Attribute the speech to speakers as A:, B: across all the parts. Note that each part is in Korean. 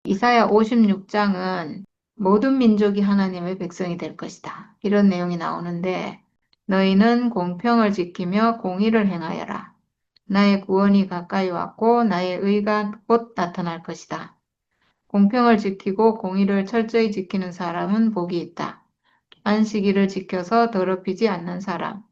A: 이사야 56장은 모든 민족이 하나님의 백성이 될 것이다. 이런 내용이 나오는데 너희는 공평을 지키며 공의를 행하여라. 나의 구원이 가까이 왔고 나의 의가 곧 나타날 것이다. 공평을 지키고 공의를 철저히 지키는 사람은 복이 있다. 안식일을 지켜서 더럽히지 않는 사람,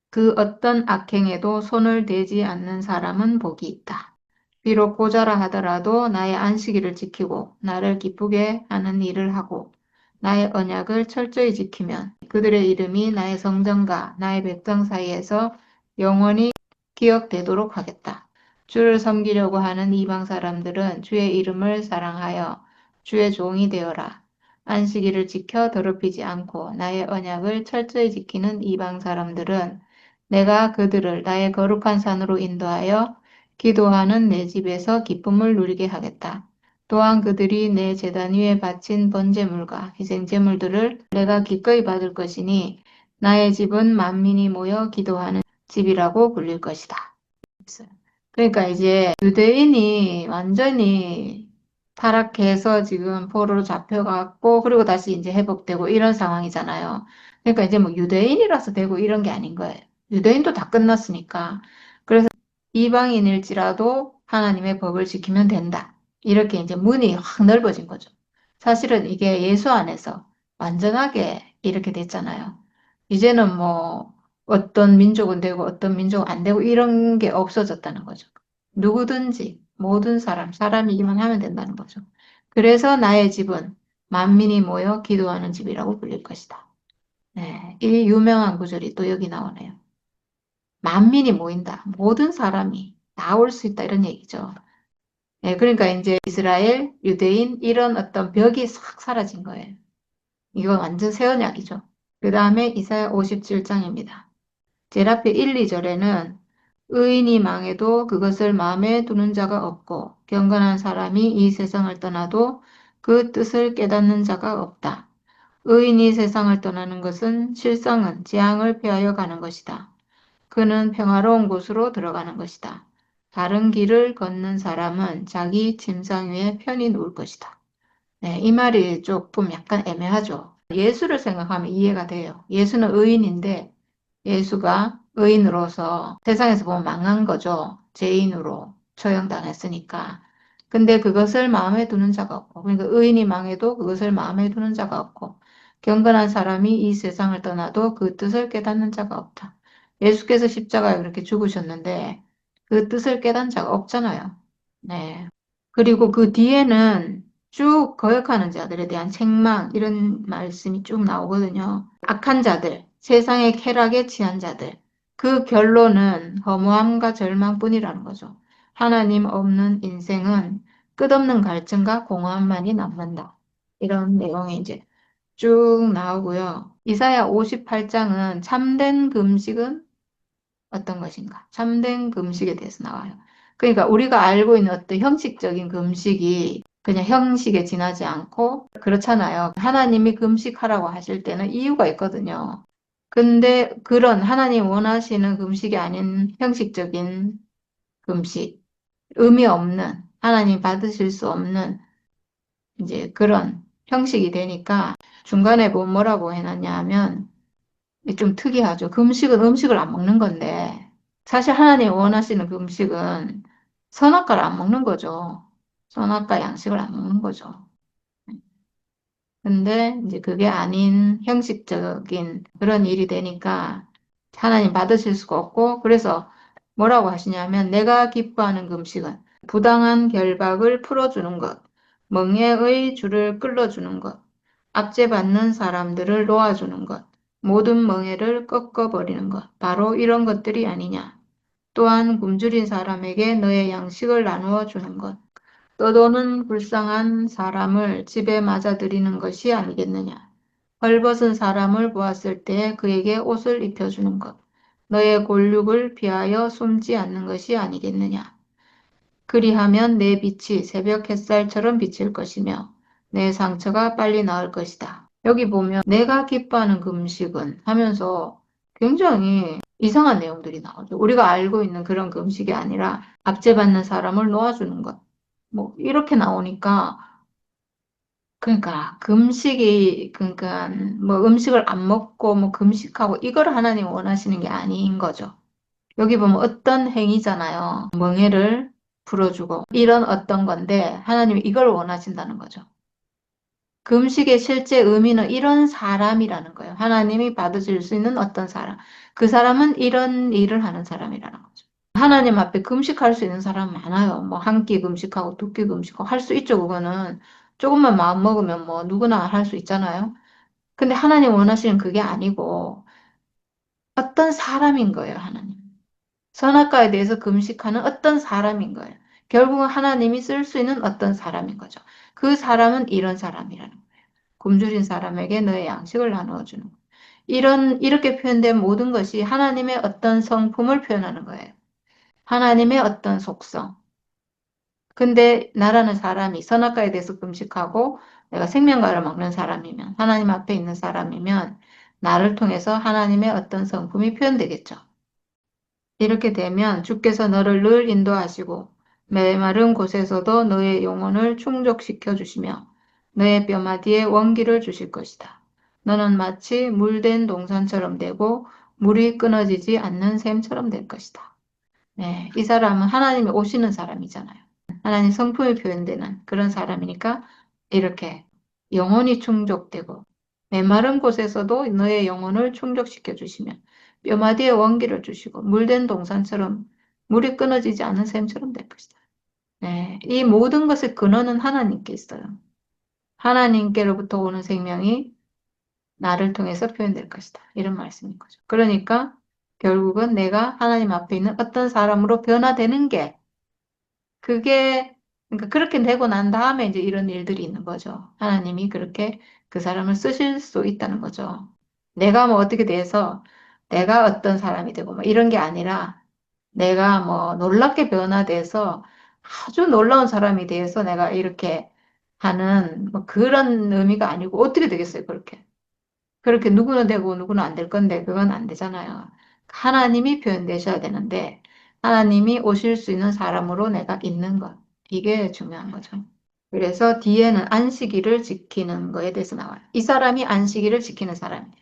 A: 그 어떤 악행에도 손을 대지 않는 사람은 복이 있다. 비록 고자라 하더라도 나의 안식일을 지키고 나를 기쁘게 하는 일을 하고 나의 언약을 철저히 지키면 그들의 이름이 나의 성전과 나의 백성 사이에서 영원히 기억되도록 하겠다. 주를 섬기려고 하는 이방 사람들은 주의 이름을 사랑하여 주의 종이 되어라. 안식일을 지켜 더럽히지 않고 나의 언약을 철저히 지키는 이방 사람들은 내가 그들을 나의 거룩한 산으로 인도하여 기도하는 내 집에서 기쁨을 누리게 하겠다. 또한 그들이 내 제단 위에 바친 번제물과 희생제물들을 내가 기꺼이 받을 것이니 나의 집은 만민이 모여 기도하는 집이라고 불릴 것이다. 그러니까 이제 유대인이 완전히 타락해서 지금 포로로 잡혀갔고 그리고 다시 이제 회복되고 이런 상황이잖아요. 그러니까 이제 뭐 유대인이라서 되고 이런 게 아닌 거예요. 유대인도 다 끝났으니까. 그래서 이방인일지라도 하나님의 법을 지키면 된다. 이렇게 이제 문이 확 넓어진 거죠. 사실은 이게 예수 안에서 완전하게 이렇게 됐잖아요. 이제는 뭐 어떤 민족은 되고 어떤 민족은 안 되고 이런 게 없어졌다는 거죠. 누구든지 모든 사람이기만 하면 된다는 거죠. 그래서 나의 집은 만민이 모여 기도하는 집이라고 불릴 것이다. 네, 이 유명한 구절이 또 여기 나오네요. 만민이 모인다. 모든 사람이 다 올 수 있다 이런 얘기죠. 네, 그러니까 이제 이스라엘, 유대인 이런 어떤 벽이 싹 사라진 거예요. 이건 완전 새 언약이죠. 그 다음에 이사야 57장입니다. 제일 앞에 1, 2절에는 의인이 망해도 그것을 마음에 두는 자가 없고 경건한 사람이 이 세상을 떠나도 그 뜻을 깨닫는 자가 없다. 의인이 세상을 떠나는 것은 실상은 재앙을 피하여 가는 것이다. 그는 평화로운 곳으로 들어가는 것이다. 다른 길을 걷는 사람은 자기 침상 위에 편히 누울 것이다. 네, 이 말이 조금 약간 애매하죠. 예수를 생각하면 이해가 돼요. 예수는 의인인데 예수가 의인으로서 세상에서 보면 망한 거죠. 죄인으로 처형당했으니까. 근데 그것을 마음에 두는 자가 없고, 그러니까 의인이 망해도 그것을 마음에 두는 자가 없고, 경건한 사람이 이 세상을 떠나도 그 뜻을 깨닫는 자가 없다. 예수께서 십자가에 그렇게 죽으셨는데 그 뜻을 깨닫는 자가 없잖아요. 네. 그리고 그 뒤에는 쭉 거역하는 자들에 대한 책망, 이런 말씀이 쭉 나오거든요. 악한 자들, 세상의 쾌락에 취한 자들. 그 결론은 허무함과 절망뿐이라는 거죠. 하나님 없는 인생은 끝없는 갈증과 공허함만이 남는다. 이런 내용이 이제 쭉 나오고요. 이사야 58장은 참된 금식은 어떤 것인가? 참된 금식에 대해서 나와요. 그러니까 우리가 알고 있는 어떤 형식적인 금식이 그냥 형식에 지나지 않고 그렇잖아요. 하나님이 금식하라고 하실 때는 이유가 있거든요. 근데 그런 하나님 원하시는 금식이 아닌 형식적인 금식, 의미 없는, 하나님 받으실 수 없는 이제 그런 형식이 되니까 중간에 뭐 뭐라고 해놨냐 하면 좀 특이하죠. 금식은 음식을 안 먹는 건데 사실 하나님 원하시는 그 음식은 선악과를 안 먹는 거죠. 선악과 양식을 안 먹는 거죠. 근데 이제 그게 아닌 형식적인 그런 일이 되니까 하나님 받으실 수가 없고 그래서 뭐라고 하시냐면 내가 기뻐하는 그 음식은 부당한 결박을 풀어주는 것, 멍에의 줄을 끌어주는 것, 압제받는 사람들을 놓아주는 것, 모든 멍에를 꺾어버리는 것, 바로 이런 것들이 아니냐. 또한 굶주린 사람에게 너의 양식을 나누어 주는 것, 떠도는 불쌍한 사람을 집에 맞아들이는 것이 아니겠느냐. 헐벗은 사람을 보았을 때 그에게 옷을 입혀주는 것, 너의 골육을 피하여 숨지 않는 것이 아니겠느냐. 그리하면 내 빛이 새벽 햇살처럼 비칠 것이며 내 상처가 빨리 나을 것이다. 여기 보면 내가 기뻐하는 그 음식은 하면서 굉장히 이상한 내용들이 나오죠. 우리가 알고 있는 그런 그 음식이 아니라 압제받는 사람을 놓아주는 것. 뭐 이렇게 나오니까 그러니까 금식이 그러니까 뭐 음식을 안 먹고 뭐 금식하고 이걸 하나님 원하시는 게 아닌 거죠. 여기 보면 어떤 행위잖아요. 멍에를 풀어주고 이런 어떤 건데 하나님이 이걸 원하신다는 거죠. 금식의 실제 의미는 이런 사람이라는 거예요. 하나님이 받으실 수 있는 어떤 사람. 그 사람은 이런 일을 하는 사람이라는 거죠. 하나님 앞에 금식할 수 있는 사람 많아요. 뭐 한 끼 금식하고 두 끼 금식하고 할 수 있죠. 그거는 조금만 마음 먹으면 뭐 누구나 할 수 있잖아요. 근데 하나님 원하시는 그게 아니고 어떤 사람인 거예요, 하나님. 선악과에 대해서 금식하는 어떤 사람인 거예요. 결국은 하나님이 쓸 수 있는 어떤 사람인 거죠. 그 사람은 이런 사람이라는 거예요. 굶주린 사람에게 너의 양식을 나누어 주는 거예요. 이렇게 표현된 모든 것이 하나님의 어떤 성품을 표현하는 거예요. 하나님의 어떤 속성. 근데 나라는 사람이 선악과에 대해서 금식하고 내가 생명과를 먹는 사람이면 하나님 앞에 있는 사람이면 나를 통해서 하나님의 어떤 성품이 표현되겠죠. 이렇게 되면 주께서 너를 늘 인도하시고 메마른 곳에서도 너의 영혼을 충족시켜 주시며 너의 뼈마디에 원기를 주실 것이다. 너는 마치 물된 동산처럼 되고 물이 끊어지지 않는 샘처럼 될 것이다. 네, 이 사람은 하나님이 오시는 사람이잖아요. 하나님 성품이 표현되는 그런 사람이니까 이렇게 영혼이 충족되고 메마른 곳에서도 너의 영혼을 충족시켜 주시면 뼈마디에 원기를 주시고 물된 동산처럼 물이 끊어지지 않는 샘처럼 될 것이다. 네, 이 모든 것의 근원은 하나님께 있어요. 하나님께로부터 오는 생명이 나를 통해서 표현될 것이다. 이런 말씀인 거죠. 그러니까 결국은 내가 하나님 앞에 있는 어떤 사람으로 변화되는 게 그게, 그러니까 그렇게 되고 난 다음에 이제 이런 일들이 있는 거죠. 하나님이 그렇게 그 사람을 쓰실 수 있다는 거죠. 내가 뭐 어떻게 돼서 내가 어떤 사람이 되고 뭐 이런 게 아니라 내가 뭐 놀랍게 변화돼서 아주 놀라운 사람이 돼서 내가 이렇게 하는 뭐 그런 의미가 아니고 어떻게 되겠어요, 그렇게. 그렇게 누구는 되고 누구는 안 될 건데 그건 안 되잖아요. 하나님이 표현되셔야 되는데 하나님이 오실 수 있는 사람으로 내가 있는 것. 이게 중요한 거죠. 그래서 뒤에는 안식일을 지키는 거에 대해서 나와요. 이 사람이 안식일을 지키는 사람이에요.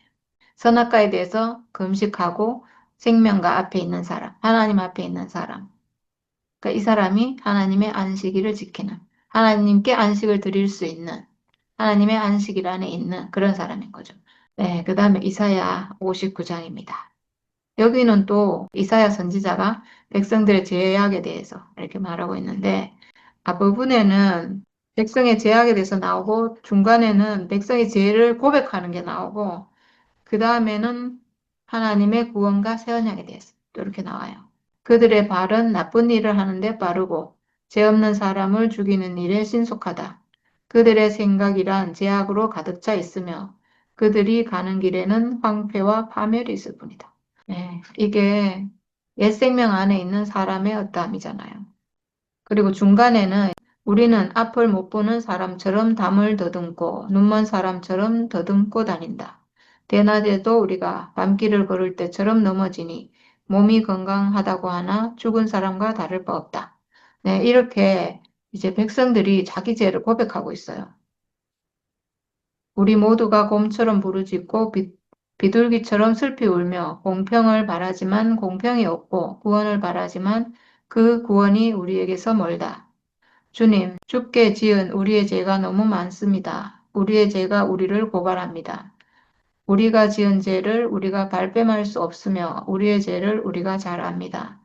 A: 선악과에 대해서 금식하고 생명과 앞에 있는 사람, 하나님 앞에 있는 사람. 그러니까 이 사람이 하나님의 안식일을 지키는, 하나님께 안식을 드릴 수 있는, 하나님의 안식일 안에 있는 그런 사람인 거죠. 네, 그 다음에 이사야 59장입니다. 여기는 또 이사야 선지자가 백성들의 죄악에 대해서 이렇게 말하고 있는데, 앞부분에는 백성의 죄악에 대해서 나오고, 중간에는 백성의 죄를 고백하는 게 나오고, 그 다음에는 하나님의 구원과 새 언약에 대해서 또 이렇게 나와요. 그들의 발은 나쁜 일을 하는데 빠르고, 죄 없는 사람을 죽이는 일에 신속하다. 그들의 생각이란 죄악으로 가득 차 있으며, 그들이 가는 길에는 황폐와 파멸이 있을 뿐이다. 네, 이게 옛 생명 안에 있는 사람의 어떠함이잖아요. 그리고 중간에는 우리는 앞을 못 보는 사람처럼 담을 더듬고 눈먼 사람처럼 더듬고 다닌다. 대낮에도 우리가 밤길을 걸을 때처럼 넘어지니 몸이 건강하다고 하나 죽은 사람과 다를 바 없다. 네, 이렇게 이제 백성들이 자기 죄를 고백하고 있어요. 우리 모두가 곰처럼 부르짖고 비둘기처럼 슬피 울며 공평을 바라지만 공평이 없고 구원을 바라지만 그 구원이 우리에게서 멀다. 주님, 주께 지은 우리의 죄가 너무 많습니다. 우리의 죄가 우리를 고발합니다. 우리가 지은 죄를 우리가 발뺌할 수 없으며 우리의 죄를 우리가 잘 압니다.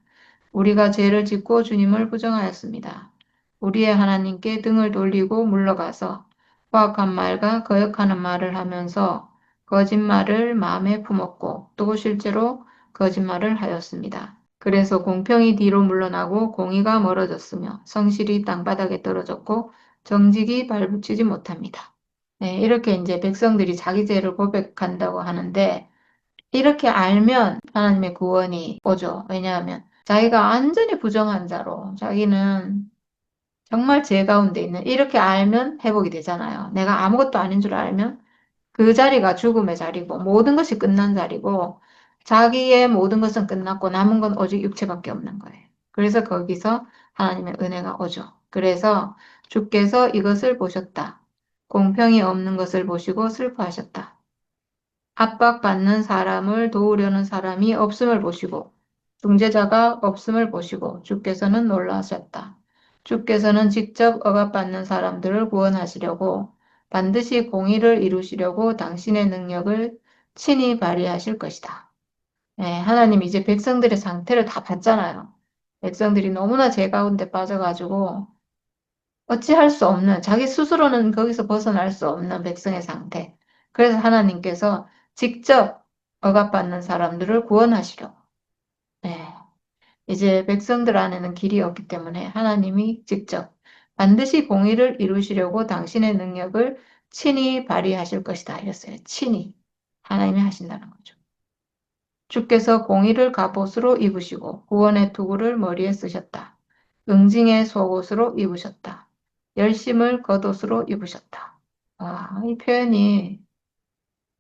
A: 우리가 죄를 짓고 주님을 부정하였습니다. 우리의 하나님께 등을 돌리고 물러가서 포악한 말과 거역하는 말을 하면서 거짓말을 마음에 품었고 또 실제로 거짓말을 하였습니다. 그래서 공평이 뒤로 물러나고 공의가 멀어졌으며 성실이 땅바닥에 떨어졌고 정직이 발붙이지 못합니다. 네, 이렇게 이제 백성들이 자기 죄를 고백한다고 하는데 이렇게 알면 하나님의 구원이 오죠. 왜냐하면 자기가 완전히 부정한 자로 자기는 정말 죄 가운데 있는 이렇게 알면 회복이 되잖아요. 내가 아무것도 아닌 줄 알면 그 자리가 죽음의 자리고 모든 것이 끝난 자리고 자기의 모든 것은 끝났고 남은 건 오직 육체밖에 없는 거예요. 그래서 거기서 하나님의 은혜가 오죠. 그래서 주께서 이것을 보셨다. 공평이 없는 것을 보시고 슬퍼하셨다. 압박받는 사람을 도우려는 사람이 없음을 보시고 중재자가 없음을 보시고 주께서는 놀라셨다. 주께서는 직접 억압받는 사람들을 구원하시려고 반드시 공의를 이루시려고 당신의 능력을 친히 발휘하실 것이다. 네, 하나님 이제 백성들의 상태를 다 봤잖아요. 백성들이 너무나 죄 가운데 빠져가지고 어찌할 수 없는, 자기 스스로는 거기서 벗어날 수 없는 백성의 상태. 그래서 하나님께서 직접 억압받는 사람들을 구원하시려고. 네. 이제 백성들 안에는 길이 없기 때문에 하나님이 직접 반드시 공의를 이루시려고 당신의 능력을 친히 발휘하실 것이다. 이랬어요. 친히. 하나님이 하신다는 거죠. 주께서 공의를 갑옷으로 입으시고 구원의 투구를 머리에 쓰셨다. 응징의 속옷으로 입으셨다. 열심을 겉옷으로 입으셨다. 아, 이 표현이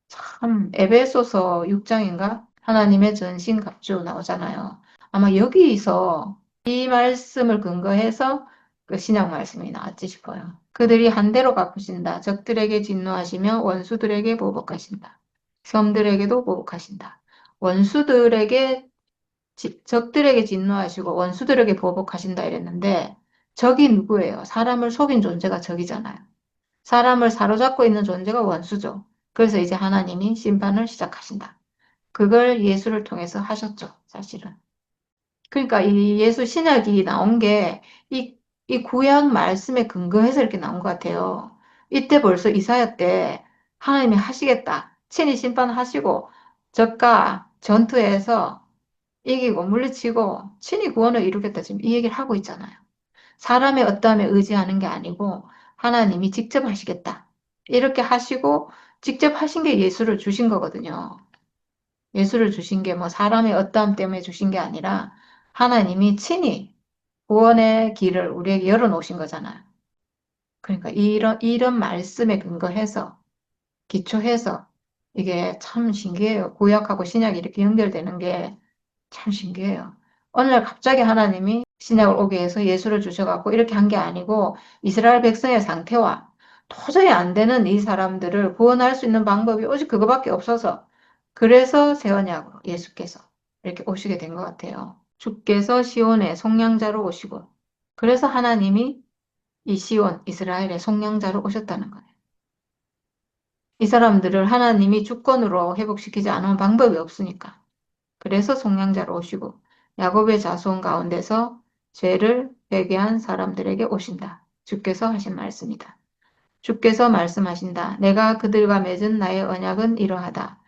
A: 참 에베소서 6장인가? 하나님의 전신갑주 나오잖아요. 아마 여기서 이 말씀을 근거해서 그 신약 말씀이 나왔지 싶어요. 그들이 한대로 갚으신다. 적들에게 진노하시며 원수들에게 보복하신다. 섬들에게도 보복하신다. 원수들에게 적들에게 진노하시고 원수들에게 보복하신다 이랬는데 적이 누구예요? 사람을 속인 존재가 적이잖아요. 사람을 사로잡고 있는 존재가 원수죠. 그래서 이제 하나님이 심판을 시작하신다. 그걸 예수를 통해서 하셨죠, 사실은. 그러니까 이 예수 신약이 나온 게 이 구약 말씀에 근거해서 이렇게 나온 것 같아요. 이때 벌써 이사야 때 하나님이 하시겠다. 친히 심판하시고 적과 전투에서 이기고 물리치고 친히 구원을 이루겠다. 지금 이 얘기를 하고 있잖아요. 사람의 어떠함에 의지하는 게 아니고 하나님이 직접 하시겠다. 이렇게 하시고 직접 하신 게 예수를 주신 거거든요. 예수를 주신 게 뭐 사람의 어떠함 때문에 주신 게 아니라 하나님이 친히 구원의 길을 우리에게 열어놓으신 거잖아요. 그러니까 이런 말씀에 근거해서 기초해서 이게 참 신기해요. 구약하고 신약이 이렇게 연결되는 게 참 신기해요. 어느 날 갑자기 하나님이 신약을 오게 해서 예수를 주셔갖고 이렇게 한 게 아니고 이스라엘 백성의 상태와 도저히 안 되는 이 사람들을 구원할 수 있는 방법이 오직 그거밖에 없어서 그래서 새 언약으로 예수께서 이렇게 오시게 된 것 같아요. 주께서 시온의 속량자로 오시고 그래서 하나님이 이 시온 이스라엘의 속량자로 오셨다는 거예요. 이 사람들을 하나님이 주권으로 회복시키지 않으면 방법이 없으니까. 그래서 속량자로 오시고 야곱의 자손 가운데서 죄를 회개한 사람들에게 오신다. 주께서 하신 말씀이다. 주께서 말씀하신다. 내가 그들과 맺은 나의 언약은 이러하다.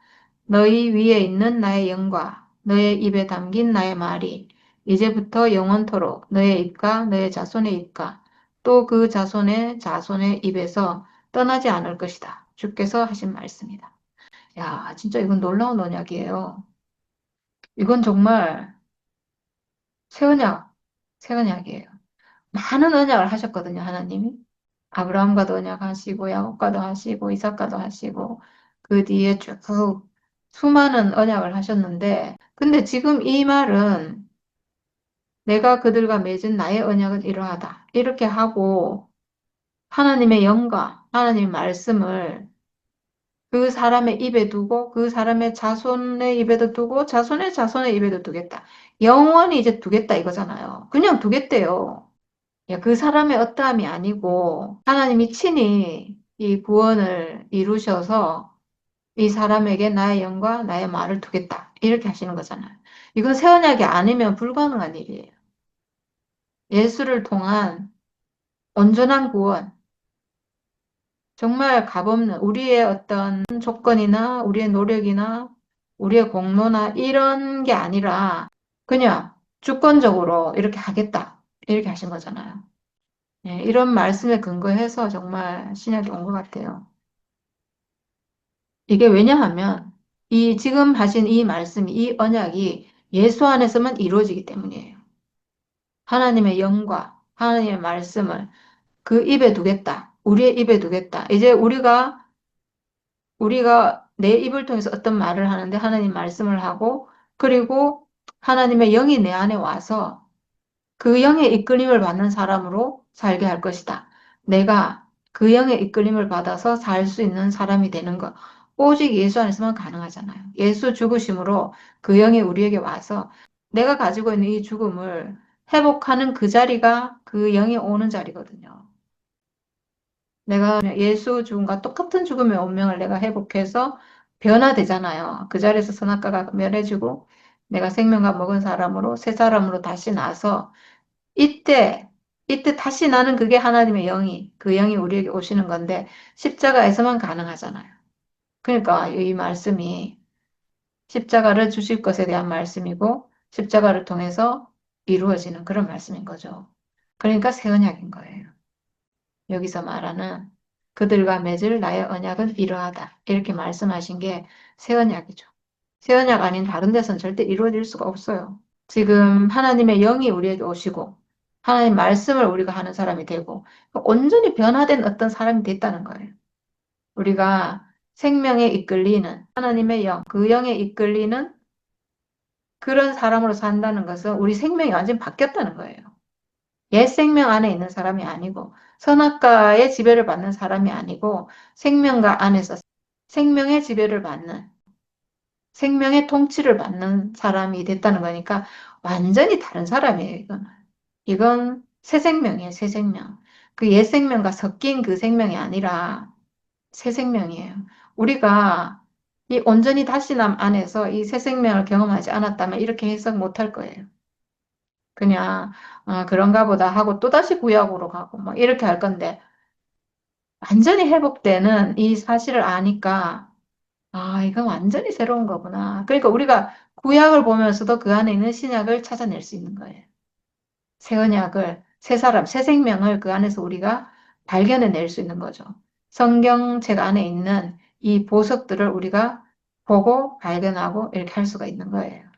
A: 너희 위에 있는 나의 영과 너의 입에 담긴 나의 말이 이제부터 영원토록 너의 입과 너의 자손의 입과 또 그 자손의 자손의 입에서 떠나지 않을 것이다. 주께서 하신 말씀이다. 야, 진짜 이건 놀라운 언약이에요. 이건 정말 새 언약, 새 언약이에요. 많은 언약을 하셨거든요, 하나님이. 아브라함과도 언약하시고, 야곱과도 하시고, 이삭과도 하시고, 그 뒤에 쭉 수많은 언약을 하셨는데, 근데 지금 이 말은 내가 그들과 맺은 나의 언약은 이러하다. 이렇게 하고, 하나님의 영과 하나님의 말씀을 그 사람의 입에 두고, 그 사람의 자손의 입에도 두고, 자손의 자손의 입에도 두겠다. 영원히 이제 두겠다 이거잖아요. 그냥 두겠대요. 야, 그 사람의 어떠함이 아니고 하나님이 친히 이 구원을 이루셔서 이 사람에게 나의 영과 나의 말을 두겠다. 이렇게 하시는 거잖아요. 이건 새 언약이 아니면 불가능한 일이에요. 예수를 통한 온전한 구원, 정말 값없는 우리의 어떤 조건이나 우리의 노력이나 우리의 공로나 이런 게 아니라 그냥 주권적으로 이렇게 하겠다. 이렇게 하신 거잖아요. 예, 이런 말씀에 근거해서 정말 신약이 온 것 같아요. 이게 왜냐하면 이 지금 하신 이 말씀이 이 언약이 예수 안에서만 이루어지기 때문이에요. 하나님의 영과 하나님의 말씀을 그 입에 두겠다. 우리의 입에 두겠다. 이제 우리가 내 입을 통해서 어떤 말을 하는데 하나님 말씀을 하고 그리고 하나님의 영이 내 안에 와서 그 영의 이끌림을 받는 사람으로 살게 할 것이다. 내가 그 영의 이끌림을 받아서 살 수 있는 사람이 되는 것. 오직 예수 안에서만 가능하잖아요. 예수 죽으심으로 그 영이 우리에게 와서 내가 가지고 있는 이 죽음을 회복하는 그 자리가 그 영이 오는 자리거든요. 내가 예수 죽음과 똑같은 죽음의 운명을 내가 회복해서 변화되잖아요. 그 자리에서 선악과가 멸해지고 내가 생명과 먹은 사람으로 새 사람으로 다시 나서 이때 이때 다시 나는 그게 하나님의 영이 그 영이 우리에게 오시는 건데 십자가에서만 가능하잖아요. 그러니까 이 말씀이 십자가를 주실 것에 대한 말씀이고 십자가를 통해서 이루어지는 그런 말씀인 거죠. 그러니까 새 언약인 거예요. 여기서 말하는 그들과 맺을 나의 언약은 이러하다. 이렇게 말씀하신 게 새 언약이죠. 새 언약 아닌 다른 데서는 절대 이루어질 수가 없어요. 지금 하나님의 영이 우리에게 오시고 하나님 말씀을 우리가 하는 사람이 되고 온전히 변화된 어떤 사람이 됐다는 거예요. 우리가 생명에 이끌리는 하나님의 영, 그 영에 이끌리는 그런 사람으로 산다는 것은 우리 생명이 완전히 바뀌었다는 거예요. 옛 생명 안에 있는 사람이 아니고 선악과의 지배를 받는 사람이 아니고 생명과 안에서 생명의 지배를 받는 생명의 통치를 받는 사람이 됐다는 거니까 완전히 다른 사람이에요, 이건. 이건 새 생명이에요, 새 생명. 그 옛 생명과 섞인 그 생명이 아니라 새 생명이에요. 우리가 이 온전히 다시남 안에서 이 새 생명을 경험하지 않았다면 이렇게 해석 못할 거예요. 그냥 그런가 보다 하고 또다시 구약으로 가고 뭐 이렇게 할 건데 완전히 회복되는 이 사실을 아니까 이건 완전히 새로운 거구나. 그러니까 우리가 구약을 보면서도 그 안에 있는 신약을 찾아낼 수 있는 거예요. 새 언약을, 새 사람, 새 생명을 그 안에서 우리가 발견해낼 수 있는 거죠. 성경책 안에 있는 이 보석들을 우리가 보고 발견하고 이렇게 할 수가 있는 거예요.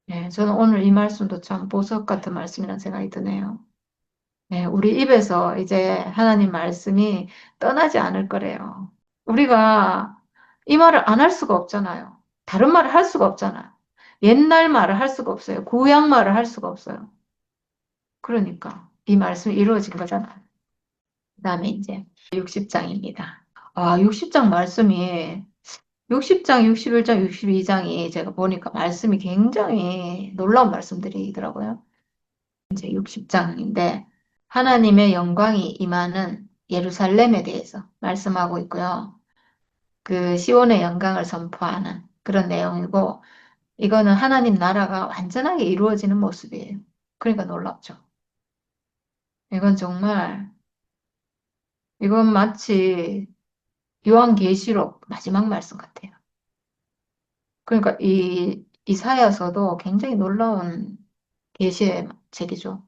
A: 네, 저는 오늘 이 말씀도 참 보석 같은 말씀이라는 생각이 드네요. 네, 우리 입에서 이제 하나님 말씀이 떠나지 않을 거래요. 우리가 이 말을 안 할 수가 없잖아요. 다른 말을 할 수가 없잖아요. 옛날 말을 할 수가 없어요. 구약 말을 할 수가 없어요. 그러니까 이 말씀이 이루어진 거잖아요. 그다음에 이제 60장입니다. 60장 말씀이 60장, 61장, 62장이 제가 보니까 말씀이 굉장히 놀라운 말씀들이더라고요. 이제 60장인데 하나님의 영광이 임하는 예루살렘에 대해서 말씀하고 있고요. 그 시온의 영광을 선포하는 그런 내용이고 이거는 하나님 나라가 완전하게 이루어지는 모습이에요. 그러니까 놀랍죠. 이건 정말 이건 마치 요한계시록 마지막 말씀 같아요. 그러니까 이 이사야서도 굉장히 놀라운 계시의 책이죠.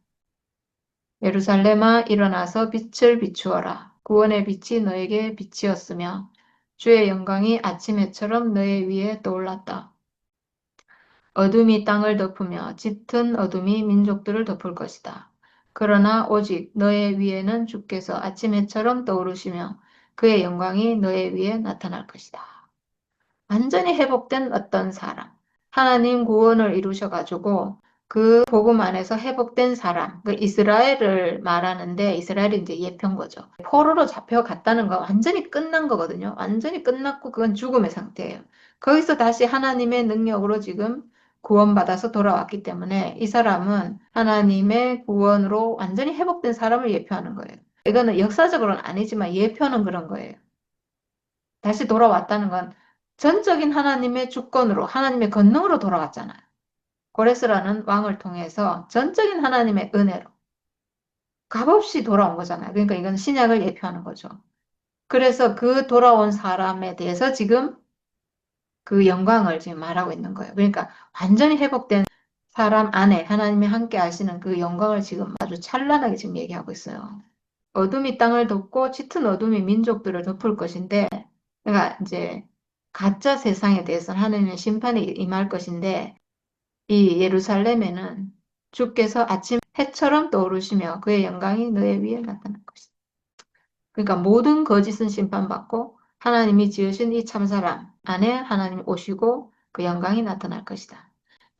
A: 예루살렘아 일어나서 빛을 비추어라. 구원의 빛이 너에게 빛이었으며 주의 영광이 아침 해처럼 너의 위에 떠올랐다. 어둠이 땅을 덮으며 짙은 어둠이 민족들을 덮을 것이다. 그러나 오직 너의 위에는 주께서 아침 해처럼 떠오르시며 그의 영광이 너의 위에 나타날 것이다. 완전히 회복된 어떤 사람. 하나님 구원을 이루셔가지고 그 복음 안에서 회복된 사람. 그 이스라엘을 말하는데 이스라엘이 이제 예표인 거죠. 포로로 잡혀갔다는 거 완전히 끝난 거거든요. 완전히 끝났고 그건 죽음의 상태예요. 거기서 다시 하나님의 능력으로 지금 구원받아서 돌아왔기 때문에 이 사람은 하나님의 구원으로 완전히 회복된 사람을 예표하는 거예요. 이거는 역사적으로는 아니지만 예표는 그런 거예요. 다시 돌아왔다는 건 전적인 하나님의 주권으로, 하나님의 권능으로 돌아왔잖아요. 고레스라는 왕을 통해서 전적인 하나님의 은혜로 값없이 돌아온 거잖아요. 그러니까 이건 신약을 예표하는 거죠. 그래서 그 돌아온 사람에 대해서 지금 그 영광을 지금 말하고 있는 거예요. 그러니까 완전히 회복된 사람 안에 하나님이 함께 하시는 그 영광을 지금 아주 찬란하게 지금 얘기하고 있어요. 어둠이 땅을 덮고 짙은 어둠이 민족들을 덮을 것인데 그러니까 이제 가짜 세상에 대해서는 하나님의 심판이 임할 것인데 이 예루살렘에는 주께서 아침 해처럼 떠오르시며 그의 영광이 너의 위에 나타날 것이다. 그러니까 모든 거짓은 심판받고 하나님이 지으신 이 참사람 안에 하나님 오시고 그 영광이 나타날 것이다.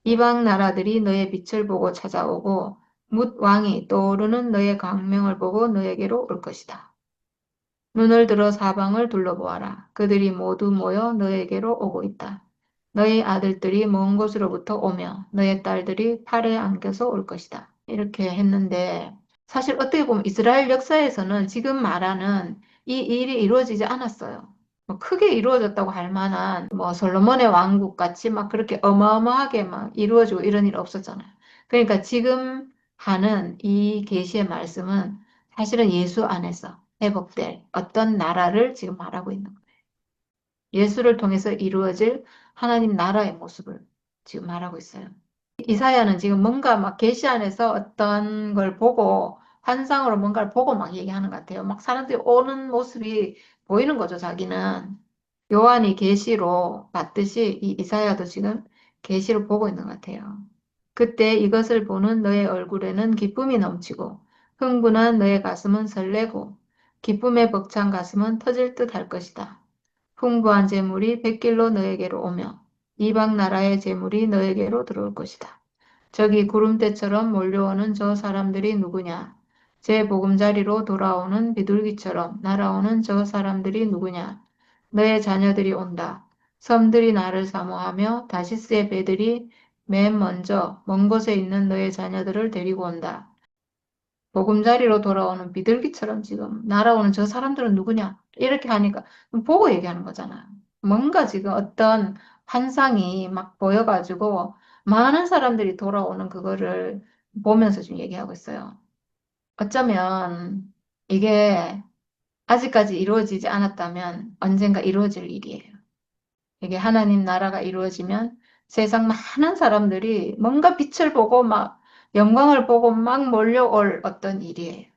A: 이방 나라들이 너의 빛을 보고 찾아오고 뭇 왕이 떠오르는 너의 광명을 보고 너에게로 올 것이다. 눈을 들어 사방을 둘러보아라. 그들이 모두 모여 너에게로 오고 있다. 너희 아들들이 먼 곳으로부터 오며 너희 딸들이 팔에 안겨서 올 것이다. 이렇게 했는데 사실 어떻게 보면 이스라엘 역사에서는 지금 말하는 이 일이 이루어지지 않았어요. 뭐 크게 이루어졌다고 할 만한 뭐 솔로몬의 왕국 같이 막 그렇게 어마어마하게 막 이루어지고 이런 일 없었잖아요. 그러니까 지금 하는 이 계시의 말씀은 사실은 예수 안에서 회복될 어떤 나라를 지금 말하고 있는 거예요. 예수를 통해서 이루어질 하나님 나라의 모습을 지금 말하고 있어요. 이사야는 지금 뭔가 막 계시 안에서 어떤 걸 보고 환상으로 뭔가를 보고 막 얘기하는 것 같아요. 막 사람들이 오는 모습이 보이는 거죠, 자기는. 요한이 계시로 봤듯이 이 이사야도 지금 계시를 보고 있는 것 같아요. 그때 이것을 보는 너의 얼굴에는 기쁨이 넘치고 흥분한 너의 가슴은 설레고 기쁨에 벅찬 가슴은 터질 듯 할 것이다. 풍부한 재물이 백길로 너에게로 오며 이방 나라의 재물이 너에게로 들어올 것이다. 저기 구름대처럼 몰려오는 저 사람들이 누구냐? 제 보금자리로 돌아오는 비둘기처럼 날아오는 저 사람들이 누구냐? 너의 자녀들이 온다. 섬들이 나를 사모하며 다시스의 배들이 맨 먼저 먼 곳에 있는 너의 자녀들을 데리고 온다. 보금자리로 돌아오는 비둘기처럼 지금 날아오는 저 사람들은 누구냐? 이렇게 하니까 보고 얘기하는 거잖아요. 뭔가 지금 어떤 환상이 막 보여가지고 많은 사람들이 돌아오는 그거를 보면서 지금 얘기하고 있어요. 어쩌면 이게 아직까지 이루어지지 않았다면 언젠가 이루어질 일이에요. 이게 하나님 나라가 이루어지면 세상 많은 사람들이 뭔가 빛을 보고 막 영광을 보고 막 몰려올 어떤 일이에요.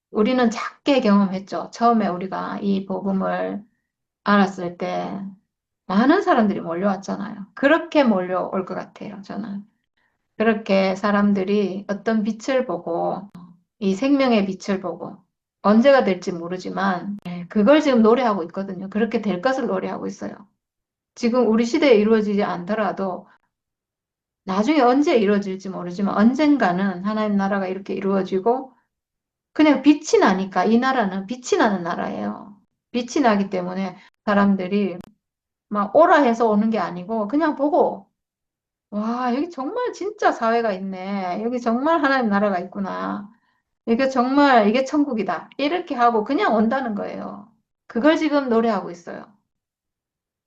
A: 우리는 작게 경험했죠. 처음에 우리가 이 복음을 알았을 때 많은 사람들이 몰려왔잖아요. 그렇게 몰려올 것 같아요, 저는. 그렇게 사람들이 어떤 빛을 보고 이 생명의 빛을 보고 언제가 될지 모르지만 그걸 지금 노래하고 있거든요. 그렇게 될 것을 노래하고 있어요. 지금 우리 시대에 이루어지지 않더라도 나중에 언제 이루어질지 모르지만 언젠가는 하나님 나라가 이렇게 이루어지고 그냥 빛이 나니까 이 나라는 빛이 나는 나라예요. 빛이 나기 때문에 사람들이 막 오라 해서 오는 게 아니고 그냥 보고 와, 여기 정말 진짜 사회가 있네. 여기 정말 하나님 나라가 있구나. 이게 정말 이게 천국이다. 이렇게 하고 그냥 온다는 거예요. 그걸 지금 노래하고 있어요.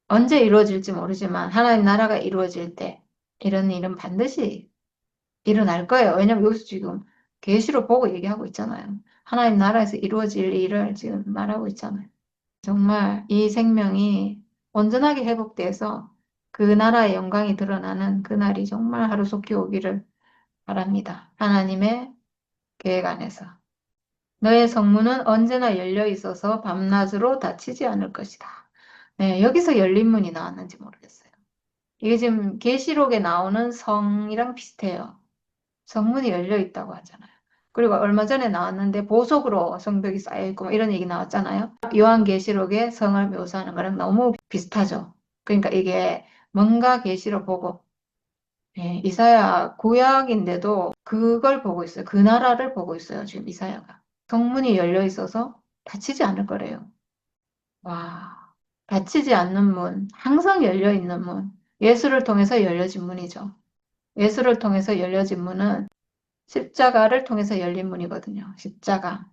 A: 언제 이루어질지 모르지만 하나님 나라가 이루어질 때 이런 일은 반드시 일어날 거예요. 왜냐면 여기서 지금 계시로 보고 얘기하고 있잖아요. 하나님 나라에서 이루어질 일을 지금 말하고 있잖아요. 정말 이 생명이 온전하게 회복돼서 그 나라의 영광이 드러나는 그날이 정말 하루속히 오기를 바랍니다. 하나님의 계획 안에서. 너의 성문은 언제나 열려 있어서 밤낮으로 닫히지 않을 것이다. 네, 여기서 열린 문이 나왔는지 모르겠어요. 이게 지금 계시록에 나오는 성이랑 비슷해요. 성문이 열려 있다고 하잖아요. 그리고 얼마 전에 나왔는데 보석으로 성벽이 쌓여 있고 뭐 이런 얘기 나왔잖아요. 요한계시록의 성을 묘사하는 거랑 너무 비슷하죠. 그러니까 이게 뭔가 계시록 보고 이사야 구약인데도 그걸 보고 있어요. 그 나라를 보고 있어요. 지금 이사야가. 성문이 열려 있어서 닫히지 않을 거래요. 와, 닫히지 않는 문, 항상 열려 있는 문. 예수를 통해서 열려진 문이죠. 예수를 통해서 열려진 문은 십자가를 통해서 열린 문이거든요. 십자가.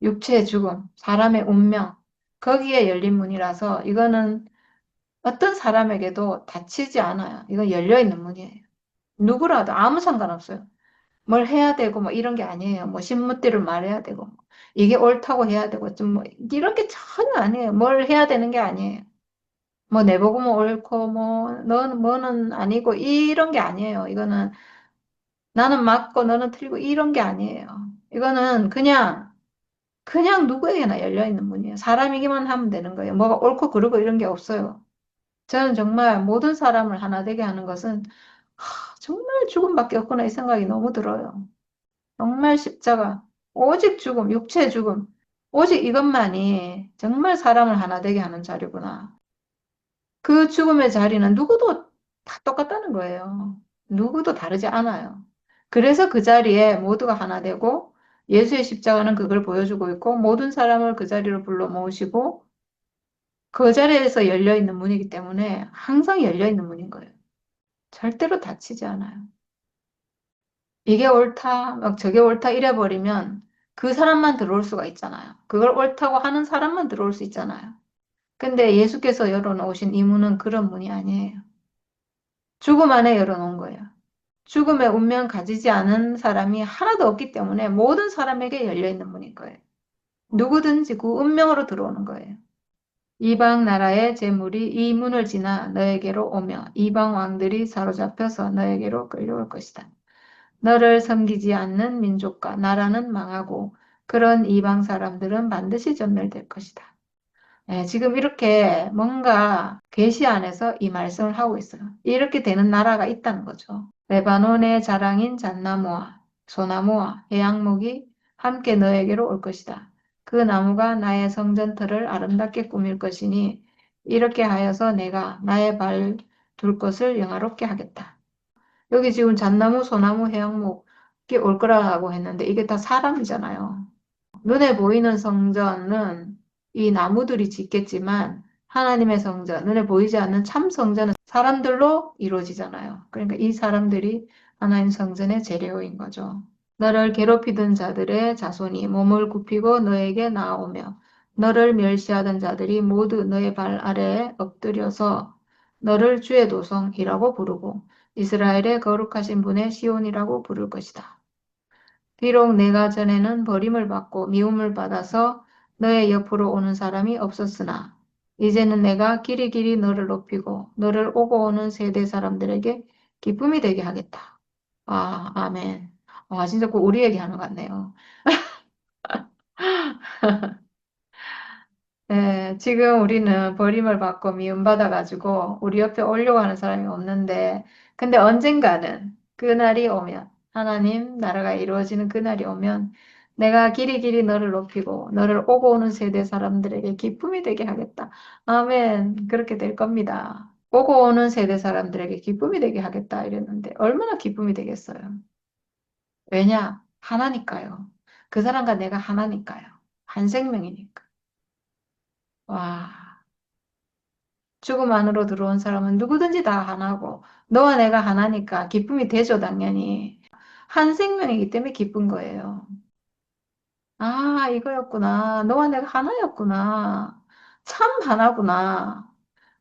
A: 육체의 죽음, 사람의 운명, 거기에 열린 문이라서 이거는 어떤 사람에게도 닫히지 않아요. 이건 열려있는 문이에요. 누구라도 아무 상관없어요. 뭘 해야 되고 뭐 이런 게 아니에요. 뭐 신무띠를 말해야 되고 뭐 이게 옳다고 해야 되고 좀 뭐 이런 게 전혀 아니에요. 뭘 해야 되는 게 아니에요. 뭐 내보고뭐 옳고 뭐 너는 뭐는 아니고 이런 게 아니에요. 이거는 나는 맞고 너는 틀리고 이런 게 아니에요. 이거는 그냥 누구에게나 열려있는 문이에요. 사람이기만 하면 되는 거예요. 뭐가 옳고 그르고 이런 게 없어요. 저는 정말 모든 사람을 하나 되게 하는 것은 정말 죽음밖에 없구나 이 생각이 너무 들어요. 정말 십자가, 오직 죽음, 육체의 죽음, 오직 이것만이 정말 사람을 하나 되게 하는 자리구나. 그 죽음의 자리는 누구도 다 똑같다는 거예요. 누구도 다르지 않아요. 그래서 그 자리에 모두가 하나 되고 예수의 십자가는 그걸 보여주고 있고 모든 사람을 그 자리로 불러 모으시고 그 자리에서 열려 있는 문이기 때문에 항상 열려 있는 문인 거예요. 절대로 닫히지 않아요. 이게 옳다, 막 저게 옳다 이래 버리면 그 사람만 들어올 수가 있잖아요. 그걸 옳다고 하는 사람만 들어올 수 있잖아요. 근데 예수께서 열어놓으신 이 문은 그런 문이 아니에요. 죽음 안에 열어놓은 거예요. 죽음의 운명 가지지 않은 사람이 하나도 없기 때문에 모든 사람에게 열려있는 문인 거예요. 누구든지 그 운명으로 들어오는 거예요. 이방 나라의 재물이 이 문을 지나 너에게로 오며 이방 왕들이 사로잡혀서 너에게로 끌려올 것이다. 너를 섬기지 않는 민족과 나라는 망하고 그런 이방 사람들은 반드시 전멸될 것이다. 예, 지금 이렇게 뭔가 계시 안에서 이 말씀을 하고 있어요. 이렇게 되는 나라가 있다는 거죠. 레바논의 자랑인 잣나무와 소나무와 해양목이 함께 너에게로 올 것이다. 그 나무가 나의 성전터를 아름답게 꾸밀 것이니 이렇게 하여서 내가 나의 발 둘 것을 영화롭게 하겠다. 여기 지금 잣나무, 소나무, 해양목이 올 거라고 했는데 이게 다 사람이잖아요. 눈에 보이는 성전은 이 나무들이 짓겠지만 하나님의 성전, 눈에 보이지 않는 참 성전은 사람들로 이루어지잖아요. 그러니까 이 사람들이 하나님 성전의 재료인 거죠. 너를 괴롭히던 자들의 자손이 몸을 굽히고 너에게 나아오며 너를 멸시하던 자들이 모두 너의 발 아래에 엎드려서 너를 주의 도성이라고 부르고 이스라엘의 거룩하신 분의 시온이라고 부를 것이다. 비록 내가 전에는 버림을 받고 미움을 받아서 너의 옆으로 오는 사람이 없었으나 이제는 내가 길이길이 너를 높이고 너를 오고 오는 세대 사람들에게 기쁨이 되게 하겠다. 아, 아멘. 와, 진짜 꼭 우리 얘기하는 것 같네요. 네, 지금 우리는 버림을 받고 미움받아가지고 우리 옆에 오려고 하는 사람이 없는데, 근데 언젠가는 그날이 오면, 하나님 나라가 이루어지는 그날이 오면, 내가 길이길이 너를 높이고, 너를 오고 오는 세대 사람들에게 기쁨이 되게 하겠다. 아멘. 그렇게 될 겁니다. 오고 오는 세대 사람들에게 기쁨이 되게 하겠다. 이랬는데, 얼마나 기쁨이 되겠어요. 왜냐? 하나니까요. 그 사람과 내가 하나니까요. 한 생명이니까. 와. 죽음 안으로 들어온 사람은 누구든지 다 하나고 너와 내가 하나니까 기쁨이 되죠, 당연히. 한 생명이기 때문에 기쁜 거예요. 아, 이거였구나. 너와 내가 하나였구나. 참 하나구나.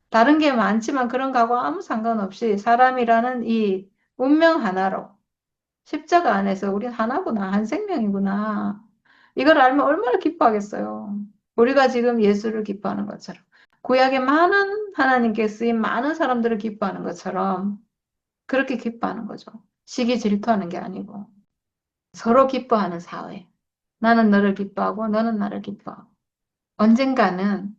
A: 다른 게 많지만 그런 거하고 아무 상관없이 사람이라는 이 운명 하나로 십자가 안에서 우린 하나구나. 한 생명이구나. 이걸 알면 얼마나 기뻐하겠어요. 우리가 지금 예수를 기뻐하는 것처럼. 구약의 많은 하나님께 쓰인 많은 사람들을 기뻐하는 것처럼 그렇게 기뻐하는 거죠. 시기 질투하는 게 아니고 서로 기뻐하는 사회. 나는 너를 기뻐하고 너는 나를 기뻐하고. 언젠가는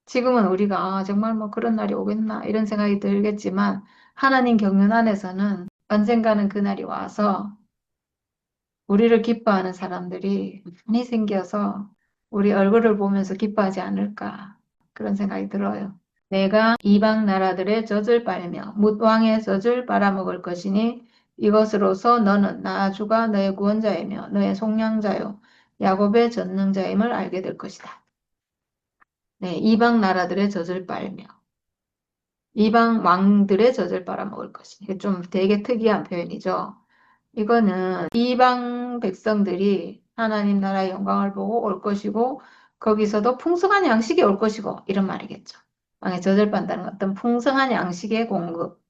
A: 지금은 우리가 정말 뭐 그런 날이 오겠나 이런 생각이 들겠지만 하나님 경륜 안에서는 언젠가는 그날이 와서 우리를 기뻐하는 사람들이 많이 생겨서 우리 얼굴을 보면서 기뻐하지 않을까 그런 생각이 들어요. 내가 이방 나라들의 젖을 빨며 뭇왕의 젖을 빨아먹을 것이니 이것으로서 너는 나 주가 너의 구원자이며 너의 속량자요 야곱의 전능자임을 알게 될 것이다. 네, 이방 나라들의 젖을 빨며 이방 왕들의 젖을 빨아먹을 것이니 좀 되게 특이한 표현이죠. 이거는 이방 백성들이 하나님 나라의 영광을 보고 올 것이고 거기서도 풍성한 양식이 올 것이고 이런 말이겠죠. 왕의 젖을 빤다는 어떤 풍성한 양식의 공급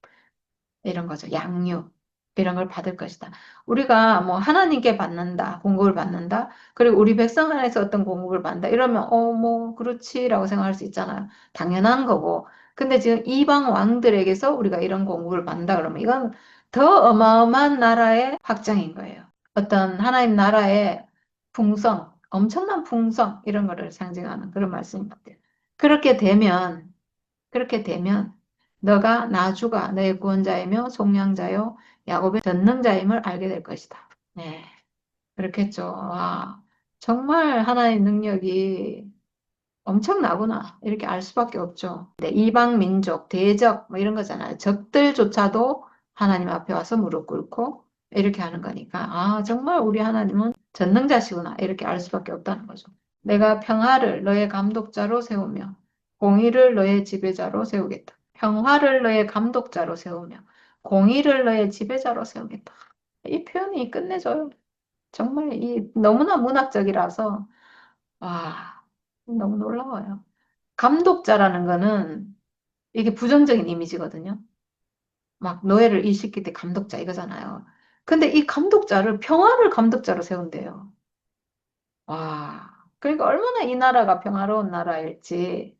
A: 이런 거죠. 양육 이런 걸 받을 것이다. 우리가 뭐 하나님께 받는다, 공급을 받는다. 그리고 우리 백성 안에서 어떤 공급을 받는다. 이러면 뭐 그렇지라고 생각할 수 있잖아요. 당연한 거고. 근데 지금 이방 왕들에게서 우리가 이런 공급을 받는다 그러면 이건 더 어마어마한 나라의 확장인 거예요. 어떤 하나님 나라의 풍성, 엄청난 풍성 이런 거를 상징하는 그런 말씀인 것 같아요. 그렇게 되면 그렇게 되면 너가 나주가 너의 구원자이며 속량자요 야곱의 전능자임을 알게 될 것이다. 네, 그렇겠죠. 와, 정말 하나의 능력이 엄청나구나 이렇게 알 수밖에 없죠. 네, 이방 민족, 대적 뭐 이런 거잖아요. 적들조차도 하나님 앞에 와서 무릎 꿇고 이렇게 하는 거니까 아 정말 우리 하나님은 전능자시구나. 이렇게 알 수밖에 없다는 거죠. 내가 평화를 너의 감독자로 세우며 공의를 너의 지배자로 세우겠다. 평화를 너의 감독자로 세우며 공의를 너의 지배자로 세우겠다. 이 표현이 끝내줘요. 정말 이 너무나 문학적이라서 와, 너무 놀라워요. 감독자라는 거는 이게 부정적인 이미지거든요. 막 노예를 일시킬 때 감독자 이거잖아요. 근데 이 감독자를 평화를 감독자로 세운대요. 와, 그러니까 얼마나 이 나라가 평화로운 나라일지.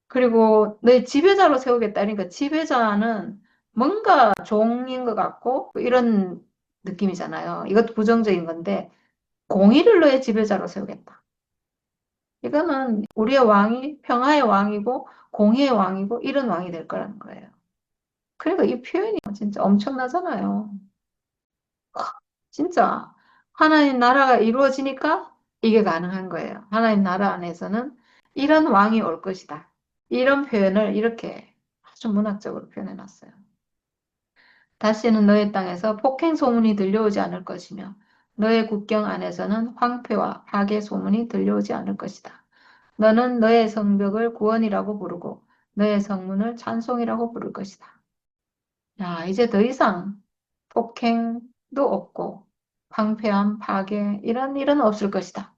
A: 그리고 내 지배자로 세우겠다. 그러니까 지배자는 뭔가 종인 것 같고 이런 느낌이잖아요. 이것도 부정적인 건데 공의를 너의 지배자로 세우겠다. 이거는 우리의 왕이 평화의 왕이고 공의의 왕이고 이런 왕이 될 거라는 거예요. 그러니까 이 표현이 진짜 엄청나잖아요. 진짜 하나님 나라가 이루어지니까 이게 가능한 거예요. 하나님 나라 안에서는 이런 왕이 올 것이다. 이런 표현을 이렇게 아주 문학적으로 표현해 놨어요. 다시는 너의 땅에서 폭행 소문이 들려오지 않을 것이며 너의 국경 안에서는 황폐와 파괴 소문이 들려오지 않을 것이다. 너는 너의 성벽을 구원이라고 부르고 너의 성문을 찬송이라고 부를 것이다. 야, 이제 더 이상 폭행도 없고 황폐함, 파괴 이런 일은 없을 것이다.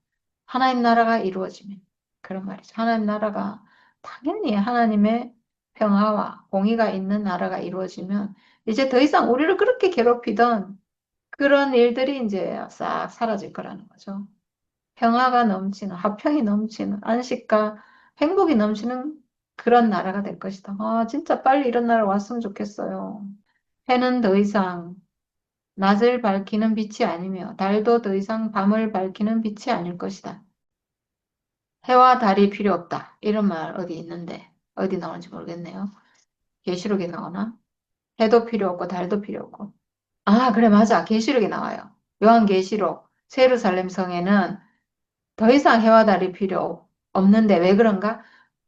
A: 하나님 나라가 이루어지면 그런 말이죠. 하나님 나라가 당연히 하나님의 평화와 공의가 있는 나라가 이루어지면 이제 더 이상 우리를 그렇게 괴롭히던 그런 일들이 이제 싹 사라질 거라는 거죠. 평화가 넘치는, 화평이 넘치는, 안식과 행복이 넘치는 그런 나라가 될 것이다. 아, 진짜 빨리 이런 나라 왔으면 좋겠어요. 해는 더 이상 낮을 밝히는 빛이 아니며 달도 더 이상 밤을 밝히는 빛이 아닐 것이다. 해와 달이 필요 없다. 이런 말 어디 있는데 어디 나오는지 모르겠네요. 계시록에 나오나? 해도 필요 없고 달도 필요 없고. 아, 그래 맞아. 계시록에 나와요. 요한계시록 세루살렘 성에는 더 이상 해와 달이 필요 없는데 왜 그런가?